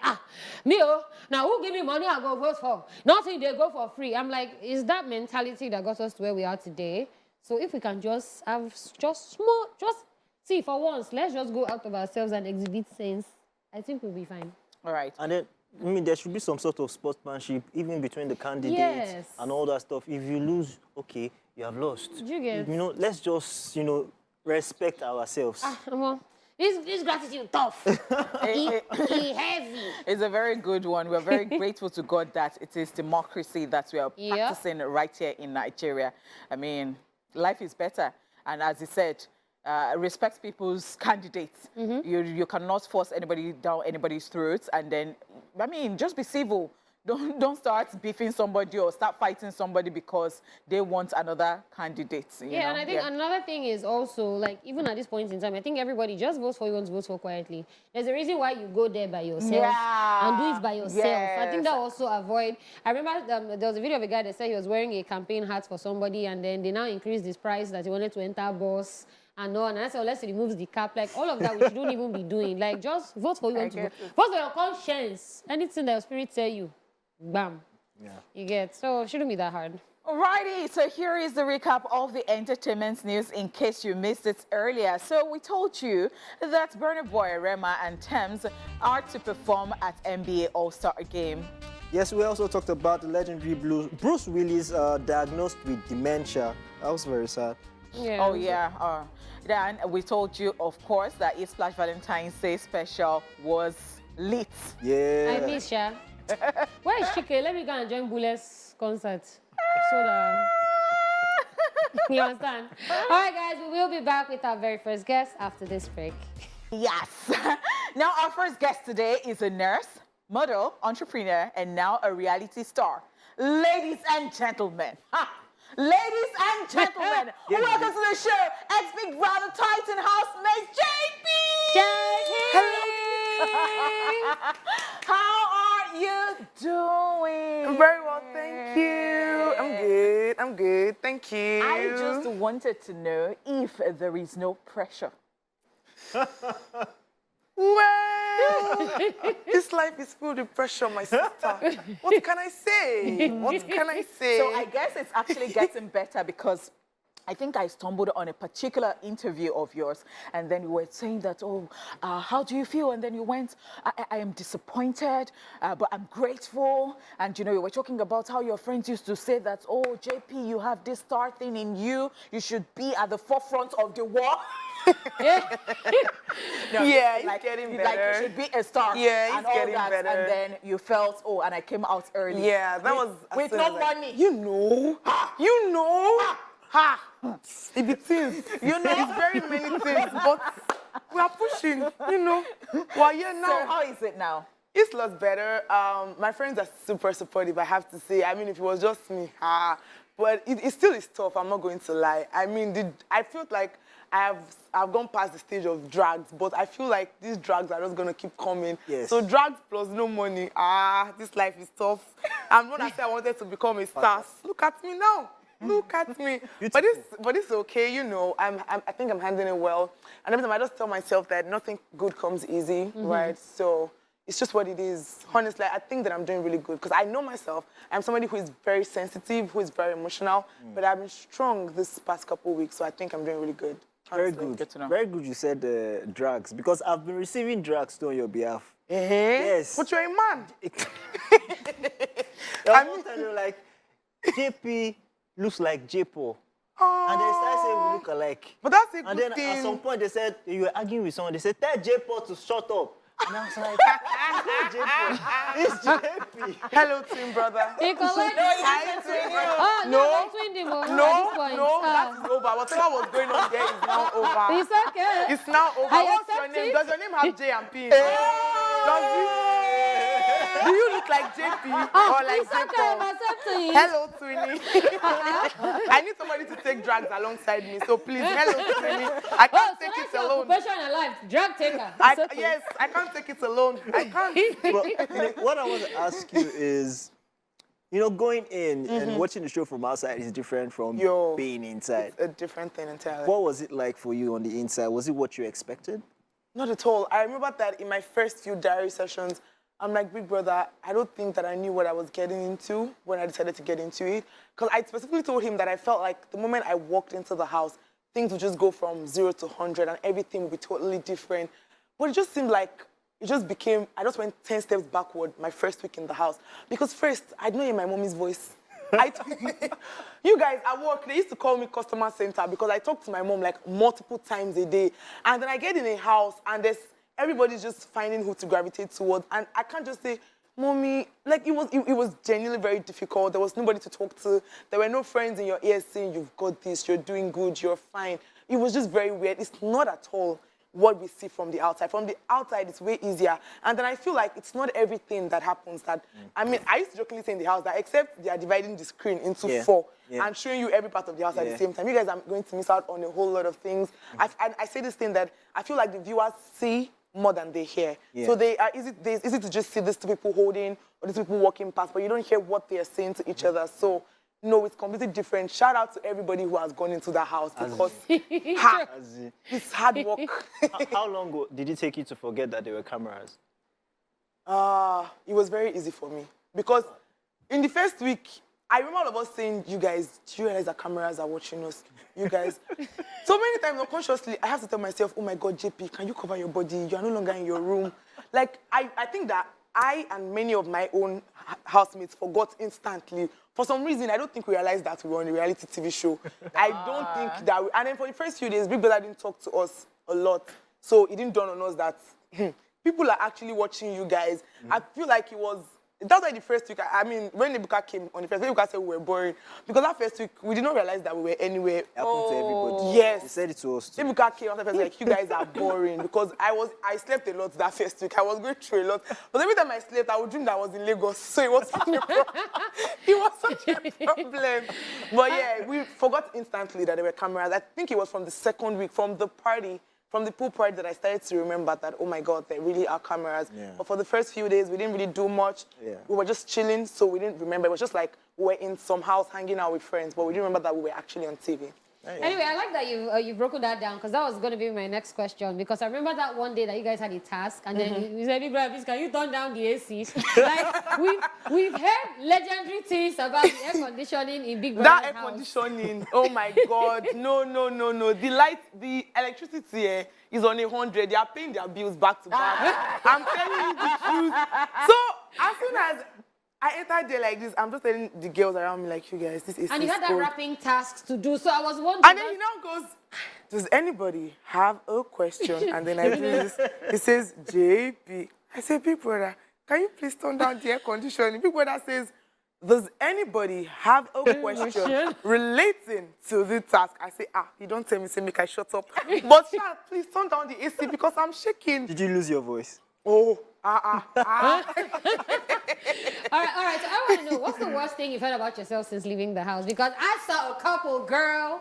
me, now who give me money I go vote for? Nothing, they go for free. I'm like, is that mentality that got us to where we are today? So if we can just have see, for once, let's just go out of ourselves and exhibit sense. I think we'll be fine. All right. And then, I mean, there should be some sort of sportsmanship, even between the candidates and all that stuff. If you lose, okay, you have lost. You get? Let's just, respect ourselves. Well, this gratitude tough. Heavy. It's a very good one. We're very grateful to God that it is democracy that we are practicing right here in Nigeria. I mean, life is better. And as he said, respect people's candidates. You cannot force anybody down anybody's throats. And then, I mean, just be civil. Don't start beefing somebody or start fighting somebody because they want another candidate. You know? And I think another thing is also, like, even at this point in time, I think everybody just votes for who wants to vote for quietly. There's a reason why you go there by yourself and do it by yourself. I think that also avoid. I remember there was a video of a guy that said he was wearing a campaign hat for somebody, and then they now increased his price that he wanted to enter bus. And I said, unless he removes the cap, like all of that, we shouldn't even be doing. Like, just vote for who you want to vote. Vote for your conscience. Anything that your spirit tell you. Bam. Yeah. You get. So it shouldn't be that hard. Alrighty, so here is the recap of the entertainment news in case you missed it earlier. So we told you that Burna Boy, Rema and Tems are to perform at NBA All-Star Game. Yes, we also talked about the legendary Bruce Willis diagnosed with dementia. That was very sad. Yeah. Oh, yeah. Then we told you, of course, that East Splash Valentine's Day special was lit. Yeah. I miss ya. Where is Chike? Let me go and join Bule's concert. So that you understand? All right, guys, we will be back with our very first guest after this break. Yes. Now, our first guest today is a nurse, model, entrepreneur, and now a reality star. Ladies and gentlemen. Ladies and gentlemen, welcome to the show. Ex-Big Brother Titan housemate, Jaypee! Jaypee! How are you doing? Very well, thank you. I'm good, thank you. I just wanted to know if there is no pressure. Well, this life is full of pressure, my sister. What can I say? What can I say? So I guess it's actually getting better because I think I stumbled on a particular interview of yours, and then you were saying that, oh, how do you feel? And then you went, I am disappointed, but I'm grateful. And, you know, you were talking about how your friends used to say that, oh, JP, you have this star thing in you. You should be at the forefront of the war. No, Yeah, he's like, getting Like, better. you should be a star. Yeah, he's and all getting that. better. And then you felt, oh, and I came out early. Yeah, that was as With soon no as I- money. You know, you know, ha. It be things, you know, it's very many things, but we are pushing, you know. Well, yeah, So now how is it now? it's lots better. My friends are super supportive, I have to say. I mean, if it was just me, but it still is tough. I'm not going to lie. I mean, I feel like I've gone past the stage of drugs, but I feel like these drugs are just gonna keep coming. Yes. So drugs plus no money. This life is tough. And when I say I wanted to become a star, look at me now. Look at me. But it's okay, you know. I think I'm handling it well. And every time I just tell myself that nothing good comes easy, right? So it's just what it is. Honestly, I think that I'm doing really good because I know myself. I'm somebody who is very sensitive, who is very emotional, but I've been strong this past couple of weeks, so I think I'm doing really good. Very Honestly. good. Good to know. Very good you said drugs, because I've been receiving drugs too on your behalf. Yes. But you're a man. I mean, they were like, JP looks like Jaypee. And they started saying we look alike. But that's a good And then thing. at some point they said, you were arguing with someone, they said, tell Jaypee to shut up. And I was like, it's not Jaypee, it's JP. Hello, twin brother. He collect. Hi, twin brother. Oh, no, No. don't twin him over No, at this point. no, that is over. Whatever was going on there is now over. It's okay. It's now over. I What's your accept name? it. Does your name have J and P? in it? Does it? Do you look like JP or like It's okay, I'm Jaypee? accepting it. Hello, Twinnie. I need somebody to take drugs alongside me, so please, hello, Twinnie. I Oh, can't so take that's it your alone. occupation in life, drug taker. It's okay. Yes, I can't take it alone. I can't. But what I want to ask you is, you know, going in and watching the show from outside is different from being inside. It's a different thing entirely. What was it like for you on the inside? Was it what you expected? Not at all. I remember that in my first few diary sessions, I'm like, big brother, I don't think that I knew what I was getting into when I decided to get into it. Because I specifically told him that I felt like the moment I walked into the house, things would just go from 0 to 100 and everything would be totally different. But it just seemed like it just became, I just went 10 steps backward my first week in the house. Because first, I didn't hear my mommy's voice. You guys at work, they used to call me customer center because I talk to my mom like multiple times a day. And then I get in a house and everybody's just finding who to gravitate towards. And I can't just say, Mommy, like it was genuinely very difficult. There was nobody to talk to. There were no friends in your ear saying, you've got this, you're doing good, you're fine. It was just very weird. It's not at all what we see from the outside. From the outside, it's way easier. And then I feel like it's not everything that happens that, I mean, I used to jokingly say in the house that except they are dividing the screen into 4 and showing you every part of the house at the same time, you guys are going to miss out on a whole lot of things. I say this thing that I feel like the viewers see more than they hear. So they are easy to just see these two people holding or these people walking past, but you don't hear what they are saying to each other. So no, it's completely different. Shout out to everybody who has gone into that house because it's hard work. How long did it take you to forget that there were cameras? It was very easy for me because in the first week, I remember all of us saying, you guys, do you realize that cameras are watching us? You guys. So many times unconsciously, I have to tell myself, oh my God, JP, can you cover your body? You are no longer in your room. Like, I think that I and many of my own housemates forgot instantly. For some reason, I don't think we realized that we were on a reality TV show. I don't think that and then for the first few days, Big Brother didn't talk to us a lot. So it didn't dawn on us that people are actually watching you guys. I feel like that's why the first week, I mean, when Ibuka came on the first week, Ibuka said we were boring. Because that first week, we did not realize that we were anywhere. It happened to everybody. Yes. He said it to us too. Ibuka came after the first week, like, you guys are boring. Because I slept a lot that first week. I was going through a lot. But every time I slept, I would dream that I was in Lagos. So it was such a problem. It was such a problem. But yeah, we forgot instantly that there were cameras. I think it was from the second week, from the pool party that I started to remember that, oh my God, there really are cameras. But for the first few days, we didn't really do much. We were just chilling, so we didn't remember. It was just like we were in some house hanging out with friends, but we didn't remember that we were actually on TV. Anyway, I like that you've broken that down because that was going to be my next question. Because I remember that one day that you guys had a task, and then you said, "Big brother, please, can you turn down the AC?" Like we've heard legendary things about the air conditioning in Big Brother's That air house. conditioning, oh my God, no. The electricity is on 100. They are paying their bills back to back. I'm telling you the truth. So as soon as I entered there like this, I'm just telling the girls around me, like, you guys, this is And you had that cold. wrapping tasks to do. So I was wondering. And then he now goes, does anybody have a question? And then I do this. He says, Jaypee. I say, Big brother, can you please turn down the air conditioning? Big brother says, does anybody have a question relating to the task? I say, you don't tell me, say, make I shut up. But Sha, please turn down the AC because I'm shaking. Did you lose your voice? Oh, All right. So I want to know, what's the worst thing you've heard about yourself since leaving the house? Because I saw a couple, girl.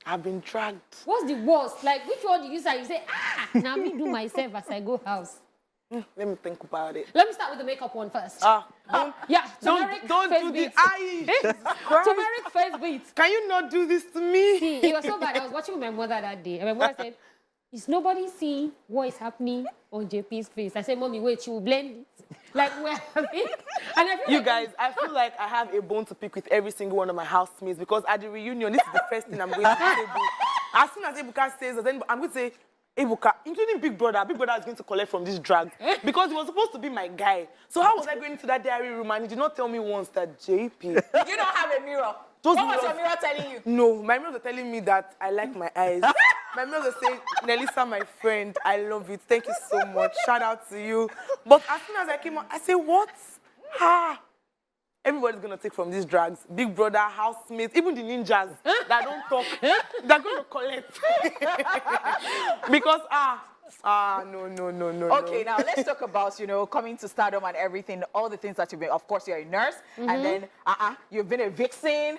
I've been dragged. What's the worst? Like, which one do you say? You say, now me do myself as I go house. Let me think about it. Let me start with the makeup one first. Yeah, turmeric Don't face do the beads. eye. Turmeric face beads. Can you not do this to me? See, it was so bad. I was watching with my mother that day, and my mother said, is nobody seeing what is happening on JP's face? I said, Mommy, wait, she will blend it. Like, where have it? And I feel You like guys, I feel like I have a bone to pick with every single one of my housemates because at the reunion, this is the first thing I'm going to say. As soon as Ebuka says, then I'm going to say, Ebuka, including Big Brother is going to collect from this drag because he was supposed to be my guy. So how was I going into that diary room and he did not tell me once that Jaypee... You don't have a mirror. What was your mirror telling you? No, my mirrors are telling me that I like my eyes. My mirrors are saying, Nelisa, my friend, I love it. Thank you so much. Shout out to you. But as soon as I came out, I said, what? Everybody's going to take from these drags. Big Brother, housemates, even the ninjas that don't talk, they're going to collect. Because, no. Okay, now let's talk about, coming to stardom and everything, all the things that you've been, of course, you're a nurse, and then, you've been a vixen,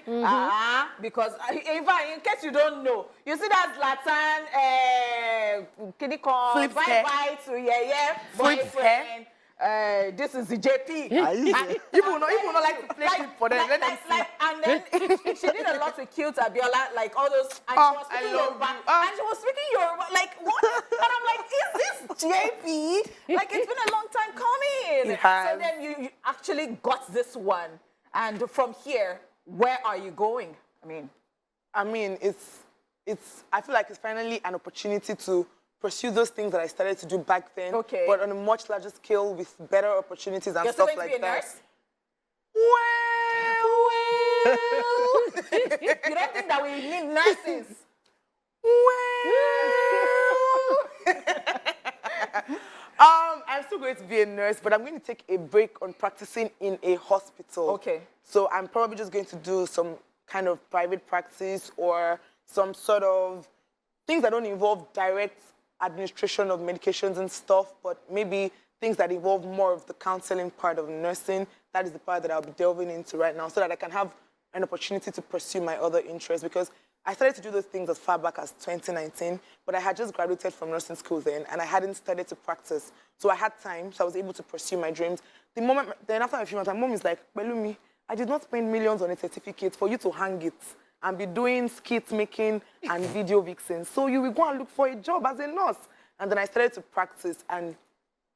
because, in fact, in case you don't know, you see that Latin, kitty call, bye-bye to boyfriend. This is the Jaypee. People will not like to play clip for them. Let them see. And then she did a lot with cute Abiola, like all those, and she was speaking Yoruba. And she was speaking Yoruba, like what? And I'm like, is this Jaypee? Like, it's been a long time coming. It has. So then you actually got this one. And from here, where are you going? I mean, it's. I feel like it's finally an opportunity to pursue those things that I started to do back then, but on a much larger scale with better opportunities and stuff like that. You're still going to be a nurse? Well, you don't think that we need nurses? I'm still going to be a nurse, but I'm going to take a break on practicing in a hospital. Okay. So I'm probably just going to do some kind of private practice or some sort of things that don't involve direct administration of medications and stuff, but maybe things that involve more of the counseling part of nursing. That is the part that I'll be delving into right now so that I can have an opportunity to pursue my other interests, because I started to do those things as far back as 2019, but I had just graduated from nursing school then, and I hadn't started to practice. So I had time, so I was able to pursue my dreams. Then after a few months, my mom is like, Belumi, I did not spend millions on a certificate for you to hang it and be doing skit making and video vixen. So you will go and look for a job as a nurse. And then I started to practice, and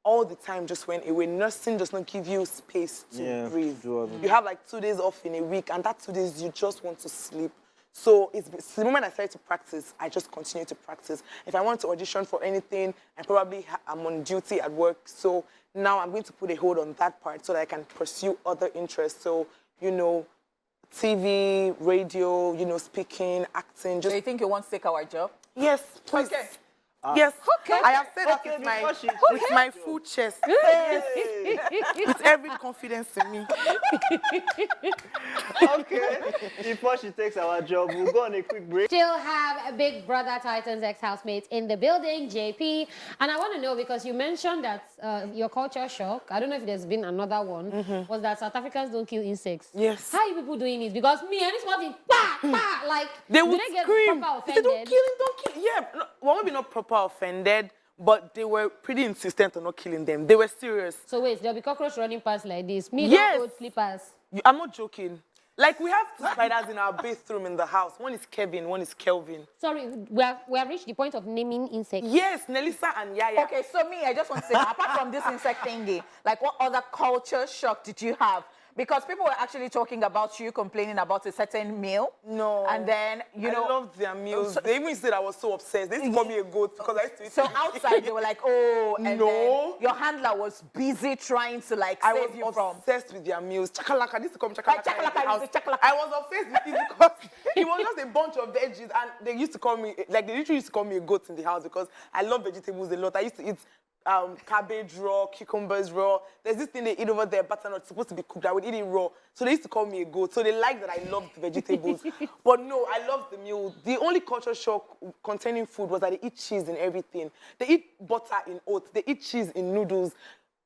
all the time just went away. Nursing does not give you space to breathe. You have like 2 days off in a week, and that 2 days you just want to sleep. So it's the moment I started to practice, I just continue to practice. If I want to audition for anything, I probably am on duty at work. So now I'm going to put a hold on that part so that I can pursue other interests. So, TV, radio, speaking, acting. Do you think you want to take our job? Yes, please. Okay. Yes, okay. I have said that with my full chest. Yes. With every confidence in me. Okay. Before she takes our job, we'll go on a quick break. Still have a Big Brother Titans ex-housemates in the building, Jaypee. And I want to know, because you mentioned that your culture shock, I don't know if there's been another one, was that South Africans don't kill insects. Yes. How are you people doing it? Because me and this one, like, they would get scream. proper They offended? don't kill him, don't kill him. Yeah, no, well, maybe not proper offended, but they were pretty insistent on not killing them. They were serious. So wait, there'll be cockroach running past like this. Me, Yes. don't hold slippers. I'm not joking. Like, we have two spiders in our bathroom in the house. One is Kevin, one is Kelvin. Sorry, we have reached the point of naming insects. Yes, Nelisa and Yaya. Okay, so me, I just want to say, apart from this insect thingy, like what other culture shock did you have? Because people were actually talking about you complaining about a certain meal. No. And then, you know. I loved their meals. They even said I was so obsessed. They used to call me a goat because I used to eat So outside, they were like, oh, and No. then your handler was busy trying to like save you I was from. obsessed with their meals. Chakalaka, this is called chakalaka. Like chakalaka, in the house. it's chakalaka. I was obsessed with it because it was just a bunch of veggies, and they used to call me, like they literally used to call me a goat in the house because I love vegetables a lot. I used to eat cabbage raw, cucumbers raw. There's this thing they eat over there, butternut, supposed to be cooked. I would eat it raw. So they used to call me a goat. So they liked that I loved vegetables. But no, I loved the meal. The only culture shock containing food was that they eat cheese in everything. They eat butter in oats. They eat cheese in noodles.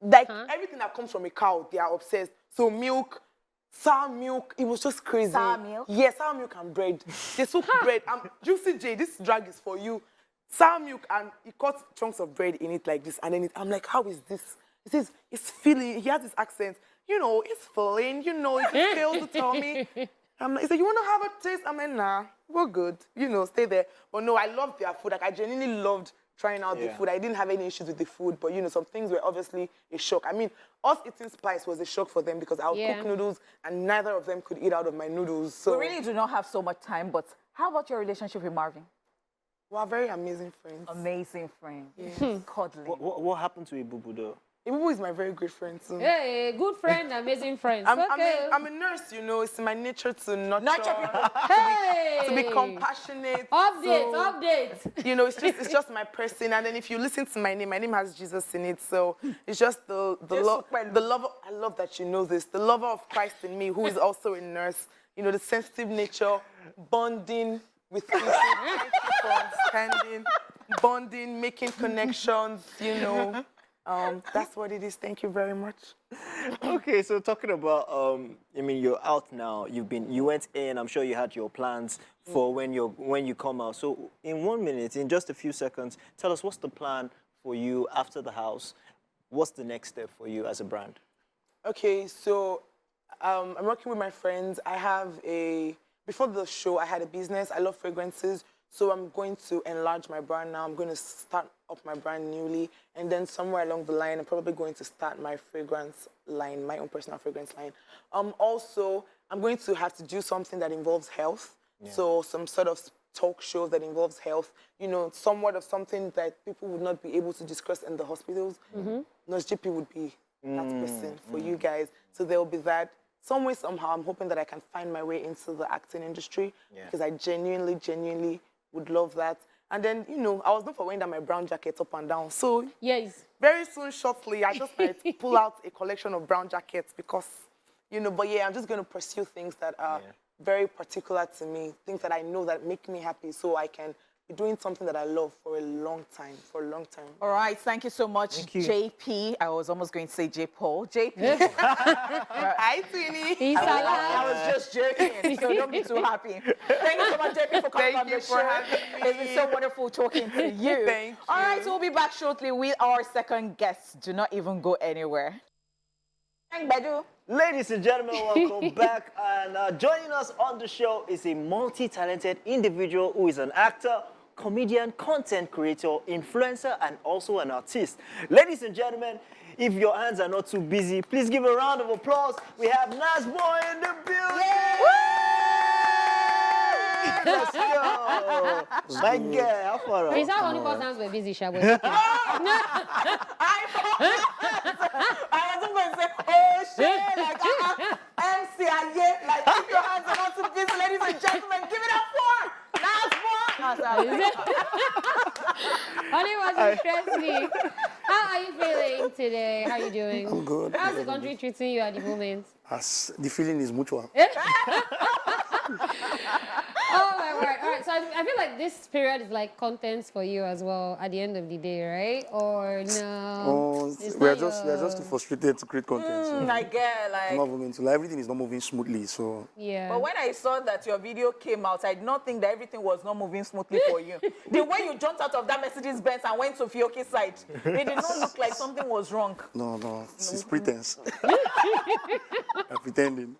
Like everything that comes from a cow, they are obsessed. So milk, sour milk, it was just crazy. Sour milk? Yes, sour milk and bread. They soak bread. Juicy J, this drag is for you. Sour milk, and he cuts chunks of bread in it like this, and then I'm like, how is this? He says, it's filling. He has this accent. You know, it's filling. You know, if you fail to tell me. He said, you want to have a taste? I'm like, nah, we're good. You know, stay there. But no, I loved their food. Like, I genuinely loved trying out the food. I didn't have any issues with the food, but, you know, some things were obviously a shock. I mean, us eating spice was a shock for them because I would cook noodles, and neither of them could eat out of my noodles. So We really do not have so much time, but how about your relationship with Marvin? we're very amazing friends. Amazing friend. Cuddling. What happened to Ibubu though? Ibubu is my very good friend too. Hey, good friend, amazing friends. Okay. I'm a nurse, you know. It's in my nature to nurture people, Hey! to be compassionate. Update. You know, it's just my person. And then if you listen to my name has Jesus in it. So it's just the lover. I love that you know this. The lover of Christ in me, who is also a nurse. You know, the sensitive nature, bonding with people, for understanding, bonding, making connections. You know. That's what it is. Thank you very much. Okay, so talking about, I mean, you're out now. You went in. I'm sure you had your plans for when you come out. So, in 1 minute, in just a few seconds, tell us what's the plan for you after the house. What's the next step for you as a brand? Okay, so I'm working with my friends. Before the show, I had a business. I love fragrances. So I'm going to enlarge my brand now. I'm going to start up my brand newly. And then somewhere along the line, I'm probably going to start my fragrance line, my own personal fragrance line. Also, I'm going to have to do something that involves health. Yeah. So some sort of talk show that involves health. You know, somewhat of something that people would not be able to discuss in the hospitals. Nasboi would be that person for you guys. So there will be that. Some way, somehow, I'm hoping that I can find my way into the acting industry because I genuinely would love that. And then, you know, I was known for wearing my brown jacket up and down. So very soon, shortly, I just might pull out a collection of brown jackets because, you know, but yeah, I'm just going to pursue things that are very particular to me, things that I know that make me happy so I can be doing something that I love for a long time, All right, thank you so much, Jaypee. I was almost going to say J-Paul. Jaypee. Hi, Twinnie. I was just joking, so don't be too happy. Thank you so much, Jaypee, for coming on the show. It's been so wonderful talking to you. Thank you. All right, so we'll be back shortly with our second guest. Do not even go anywhere. Thank Bedu. Ladies and gentlemen, welcome back. And joining us on the show is a multi-talented individual who is an actor, comedian, content creator, influencer, and also an artist. Ladies and gentlemen, if your hands are not too busy, please give a round of applause. We have Nasboi in the building. Let's go. My girl, how far Is that only because hands were busy, Shabo? I wasn't going to say, oh shit, like MC Aye, like if your hands are not too busy, ladies and gentlemen, give it up for Nasboi. Only was interesting. How are you feeling today? How are you doing? I'm good. How's the country treating you at the moment? As the feeling is mutual. Oh my word. All right, so I feel like this period is like contents for you as well at the end of the day, right? Or no? Oh, we're just too frustrated to create content. So I get I'm not moving to everything is not moving smoothly. So yeah. But when I saw that your video came out, I did not think that everything was not moving smoothly for you. The way you jumped out of that Mercedes Benz and went to Fioki's side, it did not look like something was wrong. no, it's pretense. I'm pretending.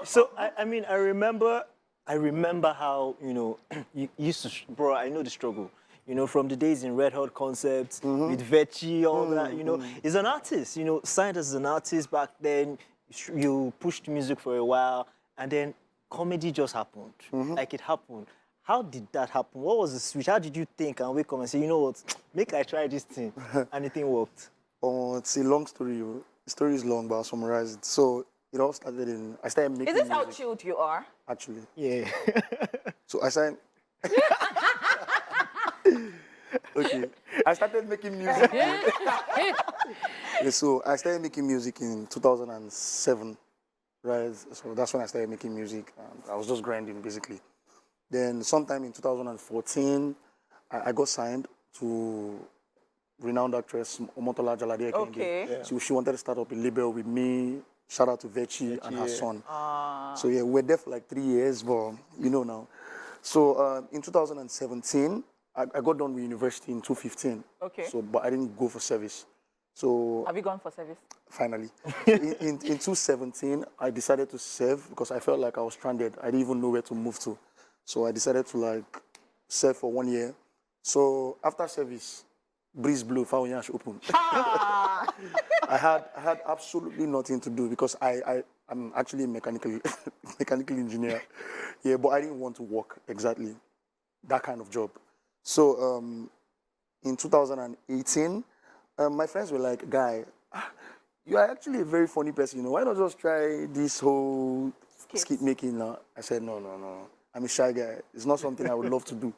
So I mean, I remember how you used to, bro. I know the struggle. From the days in Red Hot Concepts with Vecchi, all that. He's an artist. Signed as an artist back then. You pushed music for a while, and then comedy just happened. Like it happened. How did that happen? What was the switch? How did you think and wake up and say, you know what, make I try this thing, and the thing worked? Oh, it's a long story. The story is long, but I'll summarize it. So it all started I started making Is this how music, chilled you are? actually. Yeah. So I started... Okay. I started making music. So I started making music in 2007, right? So that's when I started making music. And I was just grinding, basically. Then sometime in 2014, I got signed to renowned actress Omotola Jalade. Okay. Yeah. So she wanted to start up a label with me. Shout out to Vecchi and her son. So yeah, we were there for like 3 years, but now. So in 2017, I got done with university in 2015. Okay. So, but I didn't go for service. So Have you gone for service? finally, in 2017, I decided to serve because I felt like I was stranded. I didn't even know where to move to. So I decided to serve for 1 year. So after service, breeze blew, Faunyash open. I had absolutely nothing to do because I'm actually a mechanical engineer. Yeah, but I didn't want to work exactly that kind of job. So in 2018, my friends were like, "Guy, you are actually a very funny person. Why not just try this whole skit making now?" I said, No. I'm a shy guy. It's not something I would love to do.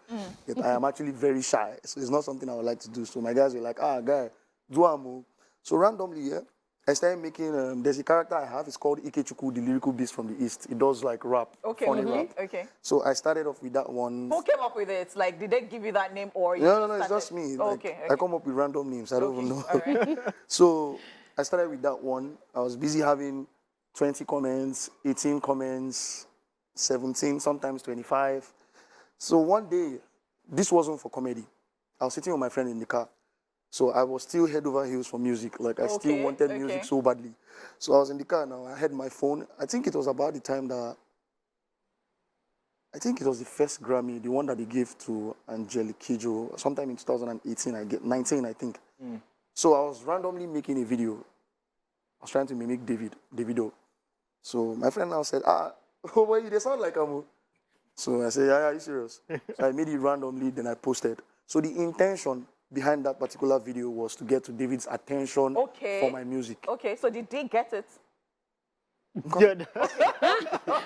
Yet I am actually very shy. So it's not something I would like to do. So my guys were like, guy, do amo. So randomly, yeah, I started making, there's a character I have. It's called Ikechuku, the lyrical beast from the East. It does rap, funny rap. Okay. So I started off with that one. Who came up with it? Like, did they give you that name or you No, it's started? just me. Okay. I come up with random names. I don't even know. All right. So I started with that one. I was busy having 20 comments, 18 comments, 17, sometimes 25. So one day, this wasn't for comedy. I was sitting with my friend in the car. So I was still head over heels for music. I still wanted music so badly. So I was in the car now. I had my phone. I think it was about the time that... I think it was the first Grammy, the one that they gave to Angelique Kidjo, sometime in 2018, 19, I think. So I was randomly making a video. I was trying to mimic Davido. So my friend now said, oh, boy, they sound like Amu. So I said, yeah, are you serious? So I made it randomly, then I posted. So the intention behind that particular video was to get to David's attention for my music. Okay, so did they get it?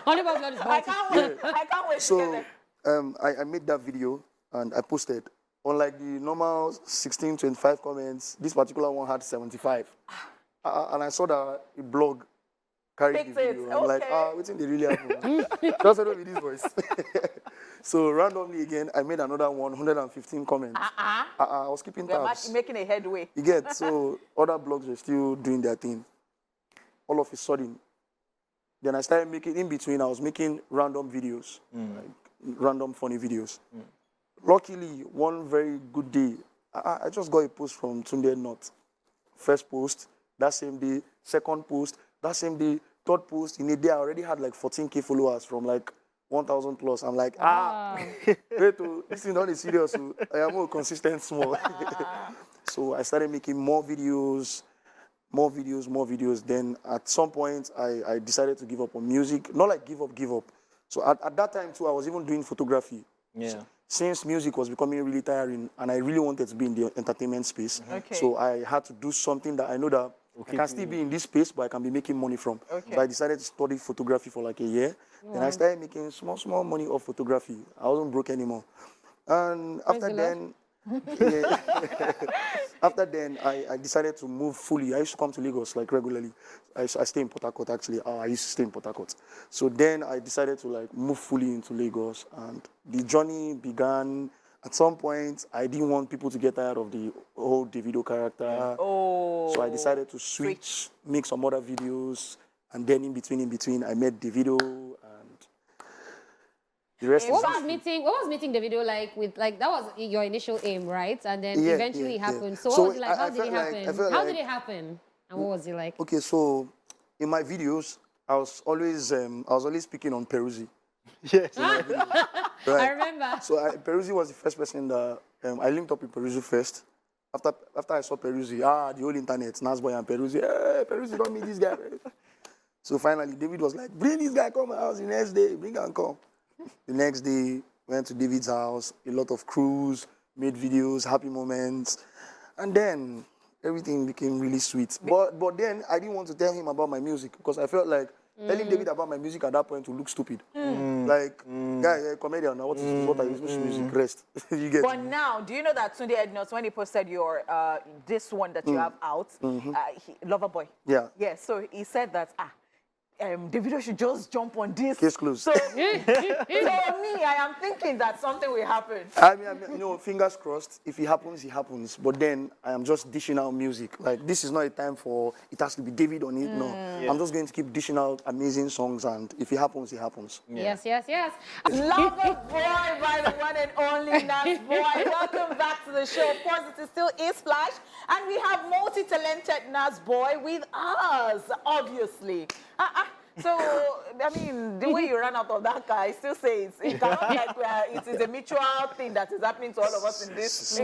Oliver Blood is I can't wait. I can't wait to So get it. I made that video and I posted. Unlike the normal 16, 25 comments, this particular one had 75. And I saw that a blog carried Picked the video. it, I'm like, what's in the really happen? Just with this voice. So randomly again, I made another 115 comments. I was keeping You're tabs. making a headway. You get, so other blogs were still doing their thing. All of a sudden, then I started making, in between, I was making random videos, random funny videos. Luckily, one very good day, I just got a post from Tunde Not. First post, that same day. Second post, that same day. Third post, in a day, I already had 14K followers from 1,000 plus. I'm like, wait, this is not serious. I am more consistent, small. So I started making more videos. Then at some point, I decided to give up on music. Not give up. So at that time too, I was even doing photography. Yeah. Since music was becoming really tiring and I really wanted to be in the entertainment space, so I had to do something that I know that I can still be in this space, but I can be making money from. So I decided to study photography for a year. Then I started making small money off photography. I wasn't broke anymore. And after then, I decided to move fully. I used to come to Lagos regularly. I stay in Port Harcourt actually. I used to stay in Port Harcourt. So then I decided to move fully into Lagos, and the journey began. At some point, I didn't want people to get tired of the whole Davido character. So I decided to switch, make some other videos, and then in between, I met Davido, and the rest What is was meeting Davido like with that was your initial aim, right? And then eventually it happened. So what was it like? How did it happen? How did it happen? And what was it like? Okay, so in my videos, I was always speaking on Peruzzi. Yes. Right? I remember. So Peruzzi was the first person that I linked up with Peruzzi first. After I saw Peruzzi, the whole internet, Nasboi and Peruzzi, hey, Peruzzi, don't meet this guy. So finally, David was like, bring this guy, come to my house the next day, bring him and come. The next day, went to David's house, a lot of crews, made videos, happy moments. And then everything became really sweet. But then I didn't want to tell him about my music because I felt like telling David about my music at that point would look stupid. Like, guy, you're a comedian, now what are you supposed to music? Rest. You get But me? now, do you know that Sunday Ednos, when he posted your this one that you have out, Loverboy? Yeah. Yeah, so he said that, the video should just jump on this. Case closed. So, so me, I am thinking that something will happen. I mean, fingers crossed. If it happens, it happens. But then I am just dishing out music. Like, this is not a time for it has to be David on it. No, I'm just going to keep dishing out amazing songs, and if it happens, it happens. Yes, yes, yes. Loverboy by the one and only Nasboi. Welcome back to the show. Of course, it is still E-Splash, and we have multi-talented Nasboi with us, obviously. So, I mean, the way you ran out of that car, I still say it cannot like it is a mutual thing that is happening to all of us in this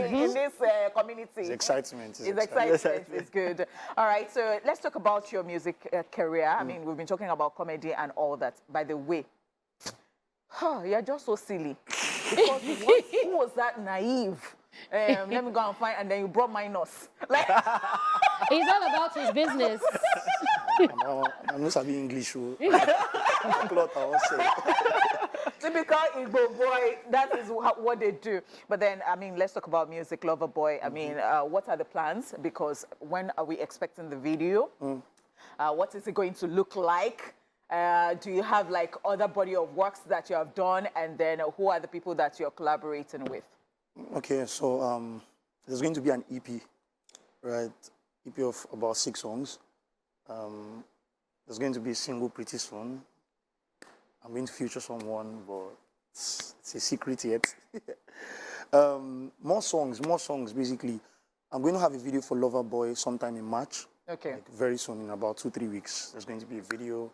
community. It's excitement. It's excitement. It's good. All right, so let's talk about your music career. I mean, we've been talking about comedy and all that. By the way, you're just so silly. Because who was that naive? Let me go and find, and then you brought minus. Like, He's all about his business. I'm not having English. Cloth, I won't say. typical Igbo boy, that is what they do. But then, I mean, let's talk about music, Loverboy. I mean, what are the plans? Because when are we expecting the video? What is it going to look like? Do you have like other body of works that you have done? And then who are the people that you're collaborating with? Okay, so there's going to be an EP, right? EP of about 6 songs. There's going to be a single pretty soon. I'm going to feature someone, but it's a secret yet. More songs, basically. I'm going to have a video for Loverboy sometime in March. Okay. Like very soon, in about 2-3 weeks. There's going to be a video.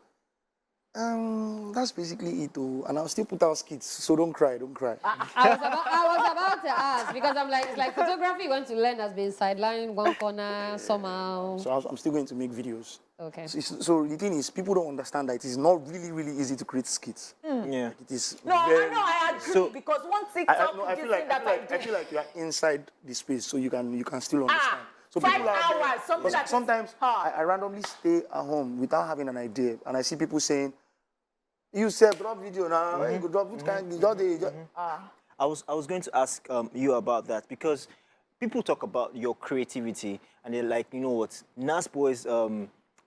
That's basically it, too. And I'll still put out skits, so don't cry. I was about to ask, because I'm like, it's like photography you want to learn has been sidelined one corner somehow. So I'm still going to make videos. Okay. So the thing is, people don't understand that it is not really easy to create skits. Yeah. Like it is No, very, I know, I agree, So- because one TikTok I feel like you are inside the space, so you can still understand. So 5 people are there, hours, something because that is sometimes hard. I randomly stay at home without having an idea, and I see people saying, "You said drop video now. You go drop which kind? I was going to ask you about that, because people talk about your creativity and they're like, you know what, Nasboi's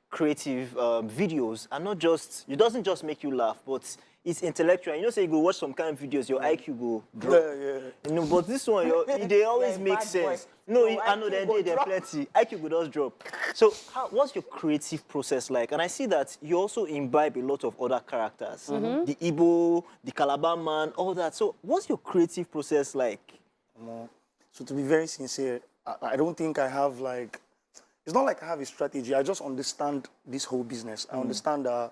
creative videos are not just, it doesn't just make you laugh, but it's intellectual. You know, say you go watch some kind of videos, your IQ go drop. Yeah. You know, but this one, they always Yeah, make bad sense. boy. No, Your I know IQ that go they're drop. plenty. IQ go just drop. So what's your creative process like? And I see that you also imbibe a lot of other characters. The Igbo, the Calabar man, all that. So what's your creative process like? So to be very sincere, I don't think I have like, it's not like I have a strategy. I just understand this whole business. I understand that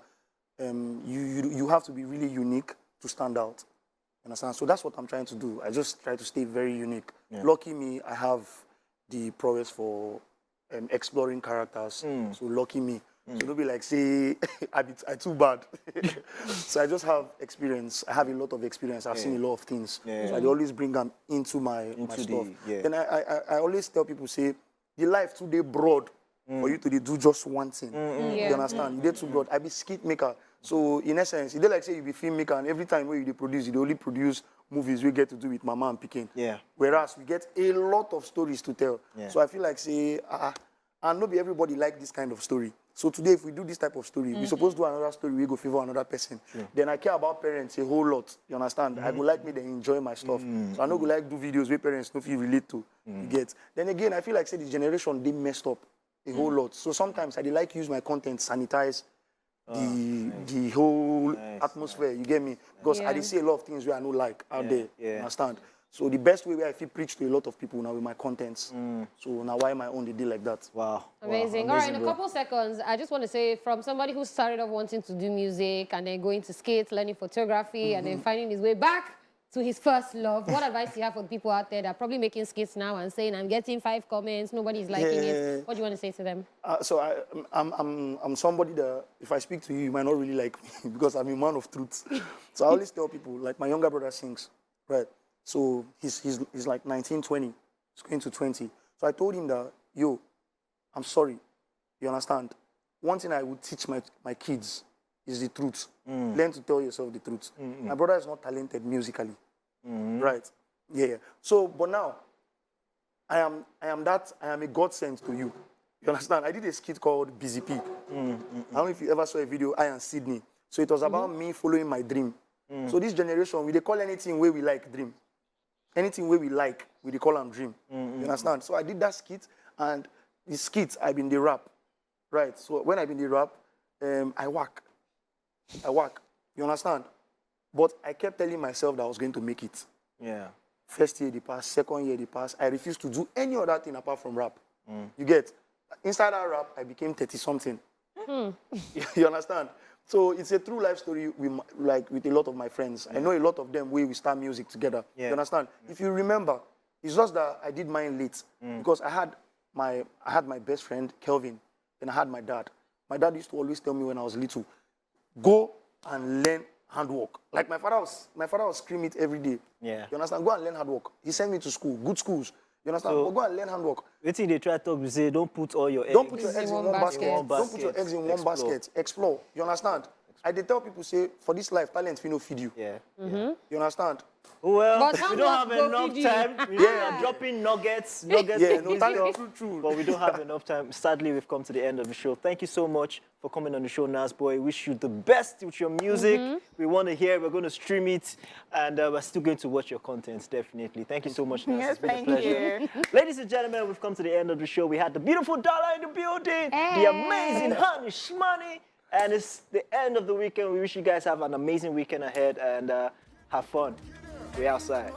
you have to be really unique to stand out. Understand? So that's what I'm trying to do. I just try to stay very unique. Yeah. Lucky me, I have the prowess for exploring characters. So lucky me. So don't be like, say, I too bad. So I just have experience. I have a lot of experience. I've seen a lot of things. Yeah. So I always bring them into my stuff. Then I always tell people, say, the life today broad for you to do just one thing. You understand? You did too broad. I be skit maker. So in essence, it's like say you be filmmaker, and every time when you produce, you only produce movies we get to do with Mama and Pikin. Yeah. Whereas we get a lot of stories to tell. Yeah. So I feel like say, and not be everybody like this kind of story. So today, if we do this type of story, we're supposed to do another story, we go favor another person. Then I care about parents a whole lot. You understand? I go like me, they enjoy my stuff. So I don't go like do videos where parents don't feel relate to. You get. Then again, I feel like say the generation they messed up a whole lot. So sometimes I like use my content, sanitize the whole atmosphere. You get me? Because I dey see a lot of things where I don't like out there. You understand? So the best way where I feel preach to a lot of people now with my contents. So now why my own they did like that. Wow. Amazing. Wow. All right, in a bro. couple seconds, I just want to say from somebody who started off wanting to do music and then going to skates, learning photography, and then finding his way back to his first love, what advice do you have for the people out there that are probably making skates now and saying, I'm getting 5 comments, nobody's liking it? What do you want to say to them? I'm somebody that if I speak to you, you might not really like me because I'm a man of truth. So I always tell people, like my younger brother sings, right? So he's like 19, 20. He's going to 20. So I told him that, yo, I'm sorry. You understand? One thing I would teach my kids is the truth. Learn to tell yourself the truth. My brother is not talented musically. Right? Yeah. So, but now, I am a godsend to you. You understand? I did a skit called Busy P. I don't know if you ever saw a video, I and Sydney. So it was about me following my dream. So this generation, we they call anything where we like dream. Anything where we like, we they call them dream. You understand? So I did that skit, and the skit, I been the rap. Right? So when I been the rap, I work. You understand? But I kept telling myself that I was going to make it. Yeah. First year they passed, second year they passed. I refused to do any other thing apart from rap. You get? Inside that rap, I became 30-something. You understand? So it's a true life story with a lot of my friends. I know a lot of them where we start music together. Yeah. You understand? If you remember, it's just that I did mine late because I had my best friend, Kelvin, and I had my dad. My dad used to always tell me when I was little, go and learn handwork. Like my father was screaming it every day. Yeah. You understand? Go and learn handwork. He sent me to school, good schools. You understand? So, but go and learn handwork. What thing they try to talk, we say, don't put all your eggs. Don't put your eggs in one basket. basket. Don't put your eggs in one Explore. basket. Explore. You understand? I did tell people, say, for this life, talent will not feed you. Yeah. You understand? Well, But we don't have handwork go enough feed you. time. We are dropping nuggets. Yeah, of no, talent, wisdom, true. but we don't have enough time. Sadly, we've come to the end of the show. Thank you so much for coming on the show, Nasboi. Wish you the best with your music. We want to hear. We're going to stream it, and we're still going to watch your content, definitely. Thank you so much, Nas. Yes, It's been a thank pleasure. you. Ladies and gentlemen, we've come to the end of the show. We had the beautiful Dollar in the building, the amazing Honey Shmoney, and it's the end of the weekend. We wish you guys have an amazing weekend ahead and have fun. We're outside.